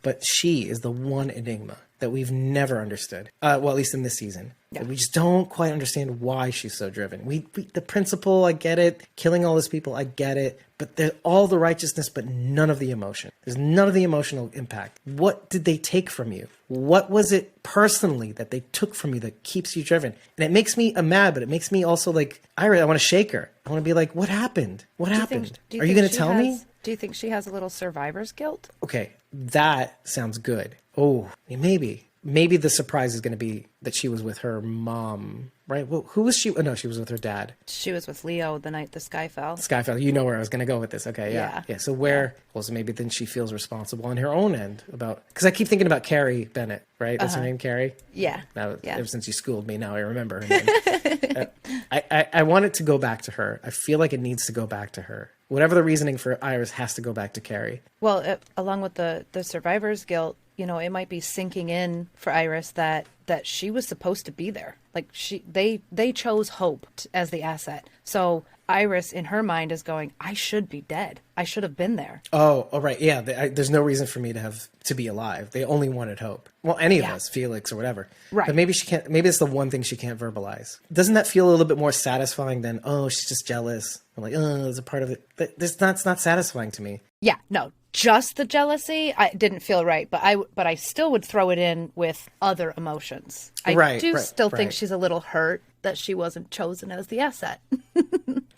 But she is the one enigma that we've never understood. Well, at least in this season. Yeah. We just don't quite understand why she's so driven. We the principle, I get it. Killing all those people, I get it. But there's all the righteousness, but none of the emotion. There's none of the emotional impact. What did they take from you? What was it personally that they took from you that keeps you driven? And it makes me mad, but it makes me also like, I want to shake her. I want to be like, what happened? What happened? Are you going to tell me? Do you think she has a little survivor's guilt? Okay, that sounds good. Oh, maybe. Maybe the surprise is going to be that she was with her mom, right? Well, who was she? Oh, no, she was with her dad. She was with Leo the night the sky fell. Skyfell. You know where I was going to go with this. Okay, yeah. So well, so maybe then she feels responsible on her own end about, because I keep thinking about Carrie Bennett, right? That's her name, Carrie? Yeah. Ever since you schooled me, now I remember her name. I want it to go back to her. I feel like it needs to go back to her. Whatever the reasoning for Iris has to go back to Carrie. Well, along with the survivor's guilt, it might be sinking in for Iris that she was supposed to be there. Like they chose Hope as the asset. So Iris, in her mind, is going, I should be dead. I should have been there. Oh, right. Yeah. There's no reason for me to be alive. They only wanted Hope. Well, any of us, Felix or whatever. Right. But maybe she can't. Maybe it's the one thing she can't verbalize. Doesn't that feel a little bit more satisfying than, oh, she's just jealous? I'm like, oh, there's a part of it. But that's not satisfying to me. Yeah. No. Just the jealousy, I didn't feel right, but I still would throw it in with other emotions. I do still think she's a little hurt that she wasn't chosen as the asset.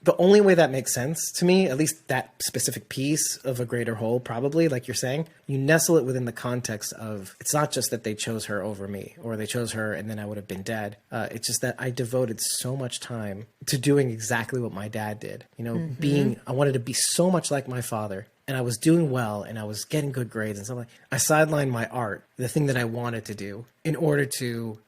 The only way that makes sense to me, at least that specific piece of a greater whole, probably, like you're saying, you nestle it within the context of, it's not just that they chose her over me, or they chose her and then I would have been dead. It's just that I devoted so much time to doing exactly what my dad did. I wanted to be so much like my father. And I was doing well, and I was getting good grades and stuff like that. I sidelined my art, the thing that I wanted to do, in order to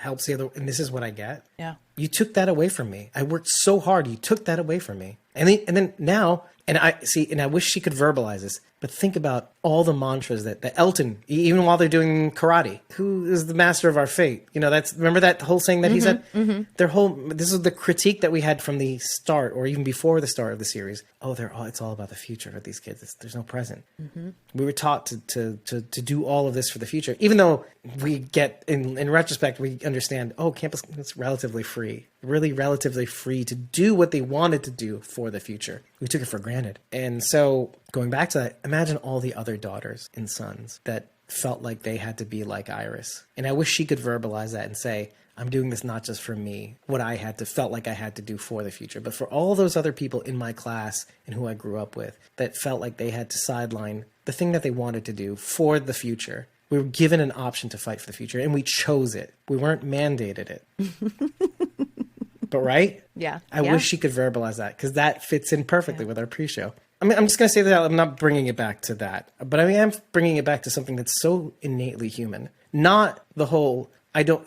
help the other. And this is what I get. Yeah. You took that away from me. I worked so hard. You took that away from me. And then now, and I wish she could verbalize this, but think about all the mantras that Elton, even while they're doing karate, who is the master of our fate? Remember that whole saying that he said? Mm-hmm. This is the critique that we had from the start, or even before the start of the series. Oh, it's all about the future for these kids. There's no present. Mm-hmm. We were taught to do all of this for the future, even though we get, in retrospect, we understand, campus is relatively free. Really relatively free to do what they wanted to do for the future. We took it for granted. And so going back to that, imagine all the other daughters and sons that felt like they had to be like Iris. And I wish she could verbalize that and say, I'm doing this not just for me, what I felt like I had to do for the future, but for all those other people in my class and who I grew up with that felt like they had to sideline the thing that they wanted to do for the future. We were given an option to fight for the future, and we chose it. We weren't mandated it. But right? Yeah. I wish she could verbalize that, because that fits in perfectly with our pre-show. I mean, I'm just going to say that I'm not bringing it back to that, but I am bringing it back to something that's so innately human. Not the whole,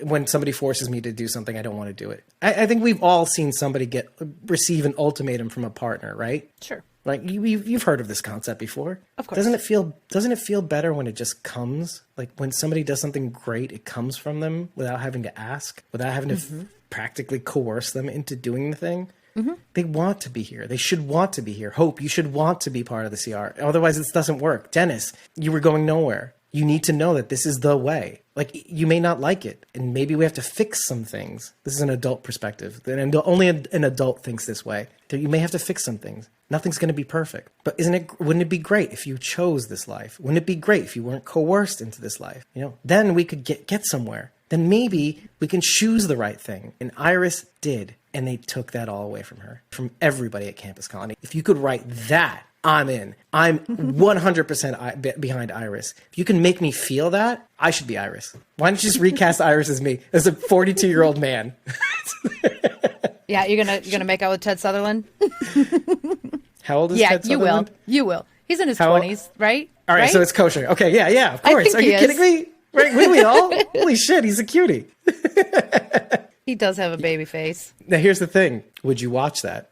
when somebody forces me to do something, I don't want to do it. I think we've all seen somebody receive an ultimatum from a partner, right? Sure. Like you've heard of this concept before. Of course. Doesn't it feel better when it just comes? Like when somebody does something great, it comes from them without having to ask, without having to practically coerce them into doing the thing. Mm-hmm. They want to be here. They should want to be here. Hope, you should want to be part of the CR. Otherwise, this doesn't work. Dennis, you were going nowhere. You need to know that this is the way. Like, you may not like it, and maybe we have to fix some things. This is an adult perspective. And only an adult thinks this way. You may have to fix some things. Nothing's going to be perfect. But wouldn't it be great if you chose this life? Wouldn't it be great if you weren't coerced into this life? Then we could get somewhere. Then maybe we can choose the right thing. And Iris did. And they took that all away from her, from everybody at Campus Colony. If you could write that, I'm in. I'm 100% behind Iris. If you can make me feel that, I should be Iris. Why don't you just recast Iris as me, as a 42-year-old man? Yeah, you're gonna make out with Ted Sutherland? How old is Ted Sutherland? You will. He's in his 20s, right? All right, so it's kosher. Okay, yeah, of course. Are you kidding me? Right, will we all? Holy shit, he's a cutie. He does have a baby face. Now, here's the thing. Would you watch that?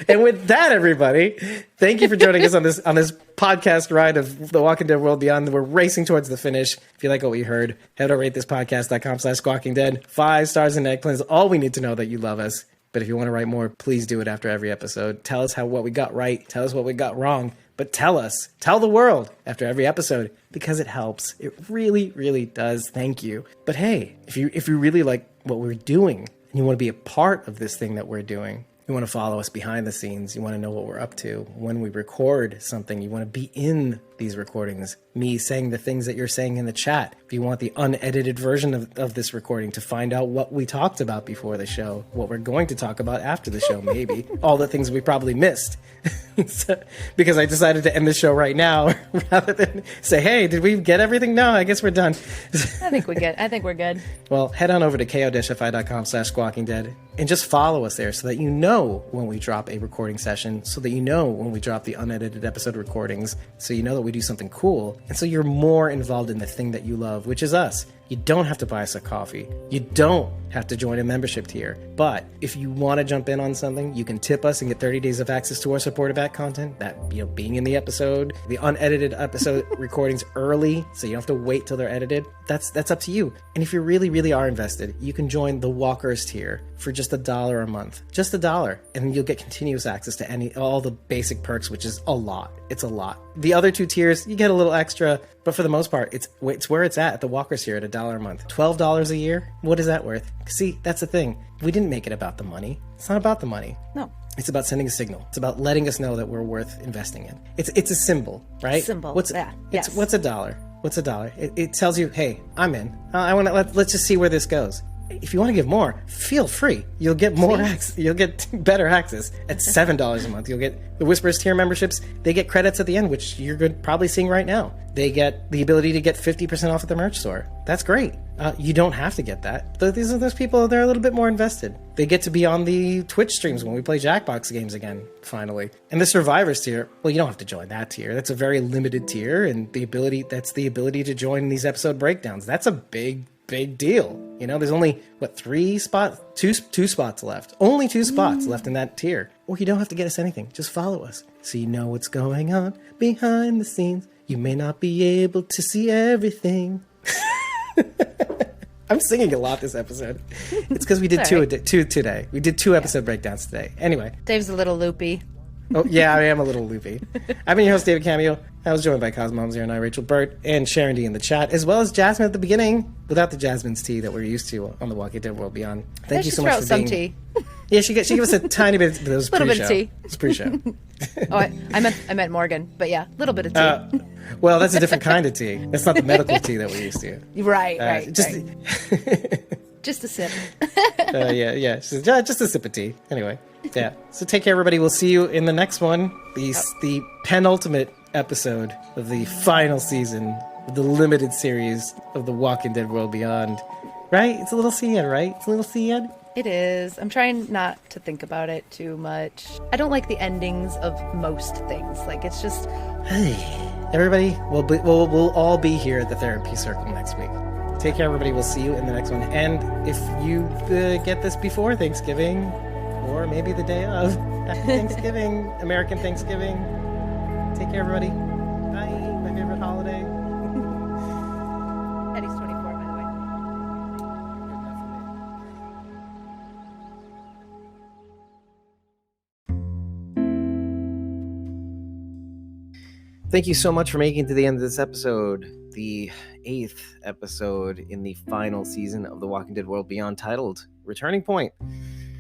And with that, everybody, thank you for joining us on this podcast ride of The Walking Dead World Beyond. We're racing towards the finish. If you like what you heard, head to ratethispodcast.com/squawkingdead. 5 stars and eggplants. All we need to know that you love us. But if you want to write more, please do it after every episode. Tell us what we got right. Tell us what we got wrong. But tell the world after every episode, because it helps. It really, really does. Thank you. But hey, if you really like what we're doing and you want to be a part of this thing that we're doing, you want to follow us behind the scenes, you want to know what we're up to. When we record something, you want to be in these recordings. Me saying the things that you're saying in the chat. If you want the unedited version of this recording to find out what we talked about before the show, what we're going to talk about after the show, maybe. All the things we probably missed. Because I decided to end the show right now rather than say, hey, did we get everything? No, I guess we're done. I think we're good. Well, head on over to ko-fi.com/squawkingdead and just follow us there so that you know when we drop a recording session, so that you know when we drop the unedited episode recordings, so you know that we do something cool, and so you're more involved in the thing that you love, which is us. You don't have to buy us a coffee. You don't have to join a membership tier. But if you want to jump in on something, you can tip us and get 30 days of access to our supported back content. That, being in the episode, the unedited episode recordings early, so you don't have to wait till they're edited. That's up to you. And if you really, really are invested, you can join the Walkers tier for just $1 a month. Just $1. And you'll get continuous access to all the basic perks, which is a lot. It's a lot. The other 2 tiers, you get a little extra, but for the most part, it's where it's at the Walkers here at $1 a month. $12 a year? What is that worth? See, that's the thing. We didn't make it about the money. It's not about the money. No. It's about sending a signal. It's about letting us know that we're worth investing in. It's a symbol, right? Symbol. What's yes. What's $1? What's $1? It tells you, hey, I'm in. I want to let's just see where this goes. If you want to give more, feel free. You'll get more access. You'll get better access at $7 a month. You'll get the Whispers tier memberships. They get credits at the end, which you're probably seeing right now. They get the ability to get 50% off at the merch store. That's great. You don't have to get that. Those people, they're a little bit more invested. They get to be on the Twitch streams when we play Jackbox games again, finally. And the Survivors tier, well, you don't have to join that tier. That's a very limited tier, and that's the ability to join these episode breakdowns. That's a big deal. There's only two spots left. Only 2 spots left in that tier. Or you don't have to get us anything. Just follow us so you know what's going on behind the scenes. You may not be able to see everything. I'm singing a lot this episode. It's because we did two today. We did 2 episode breakdowns today. Anyway. Dave's a little loopy. Oh, yeah, I am a little loopy. I've been your host, David Cameo. I was joined by Cosmoms here and I, Rachel Burt, and Sharon D in the chat, as well as Jasmine at the beginning, without the Jasmine's tea that we're used to on The Walking Dead World Beyond. Thank you so much for being... tea. Yeah, she gave us a tiny bit, but it was little pre-show. bit of tea. It's pre-show. Oh, I meant Morgan, but yeah, a little bit of tea. Well, that's a different kind of tea. That's not the medical tea that we're used to. Right. Just a sip. Yeah. Just a sip of tea. Anyway, yeah. So take care, everybody. We'll see you in the next one. The penultimate episode of the final season of the limited series of The Walking Dead World Beyond. Right? It's a little C-Ed, right? It's a little C-Ed. It is. I'm trying not to think about it too much. I don't like the endings of most things. Like, it's just... Hey, everybody, we'll all be here at the therapy circle next week. Take care, everybody. We'll see you in the next one. And if you get this before Thanksgiving, or maybe the day of, happy Thanksgiving, American Thanksgiving. Take care, everybody. Bye. My favorite holiday. Eddie's 24, by the way. Thank you so much for making it to the end of this episode, the 8th episode in the final season of The Walking Dead World Beyond, titled Returning Point.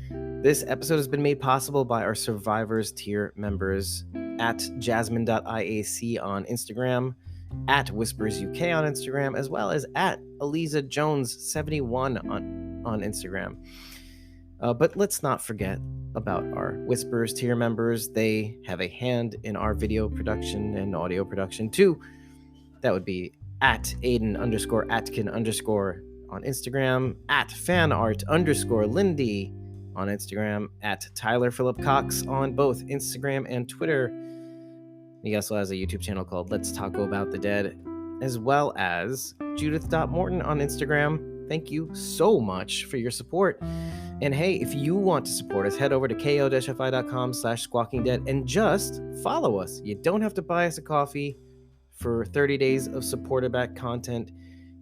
This episode has been made possible by our Survivors tier members at jasmine.iac on Instagram, at Whispers UK on Instagram, as well as at Eliza Jones 71 on Instagram. But let's not forget about our Whispers tier members. They have a hand in our video production and audio production too. That would be at Aiden_Atkin_ on Instagram, at fanart_Lindy on Instagram, at Tyler Phillip Cox on both Instagram and Twitter. He also has a YouTube channel called Let's Talk About the Dead, as well as Judith.Morton on Instagram. Thank you so much for your support. And hey, if you want to support us, head over to ko-fi.com/squawkingdead and just follow us. You don't have to buy us a coffee for 30 days of supported back content.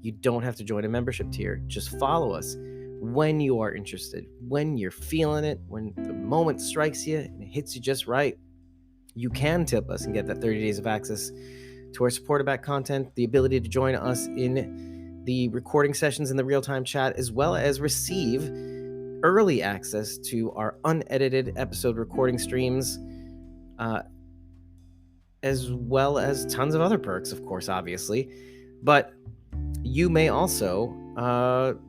You don't have to join a membership tier. Just follow us when you are interested, when you're feeling it, when the moment strikes you and it hits you just right. You can tip us and get that 30 days of access to our supported back content, the ability to join us in the recording sessions in the real-time chat, as well as receive early access to our unedited episode recording streams, as well as tons of other perks, of course, obviously. But you may also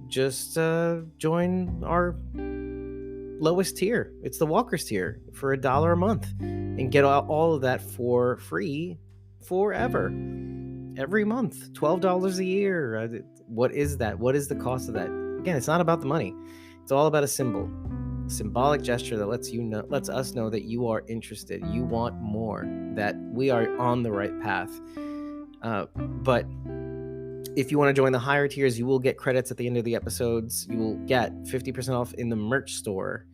just join our lowest tier. It's the Walkers tier for $1 a month and get all of that for free forever. Every month, $12 a year. What is that? What is the cost of that? Again, it's not about the money. It's all about a symbolic gesture that lets us know that you are interested, you want more, that we are on the right path. But if you want to join the higher tiers, you will get credits at the end of the episodes. You will get 50% off in the merch store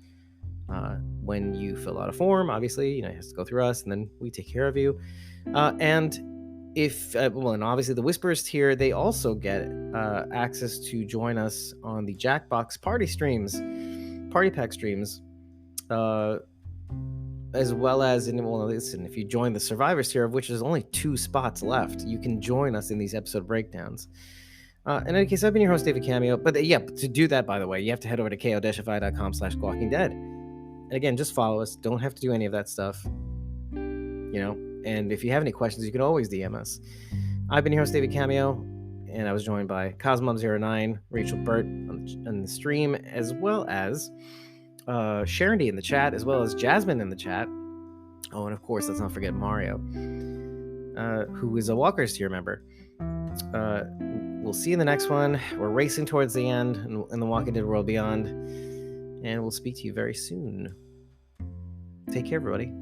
when you fill out a form. Obviously, it has to go through us, and then we take care of you. And obviously the Whisperers tier, they also get access to join us on the Jackbox party pack streams, as well as if you join the Survivors tier, of which there's only 2 spots left, you can join us in these episode breakdowns. In any case, I've been your host, David Cameo. But to do that, by the way, you have to head over to ko-fi.com/squawkingdead. And again, just follow us. Don't have to do any of that stuff. And if you have any questions, you can always DM us. I've been your host, David Cameo, and I was joined by Cosmom09, Rachel Burt on the stream, as well as Sharon D in the chat, as well as Jasmine in the chat. Oh, and of course, let's not forget Mario, who is a Walkers tier member. We'll see you in the next one. We're racing towards the end in the Walking Dead World Beyond, and we'll speak to you very soon. Take care, everybody.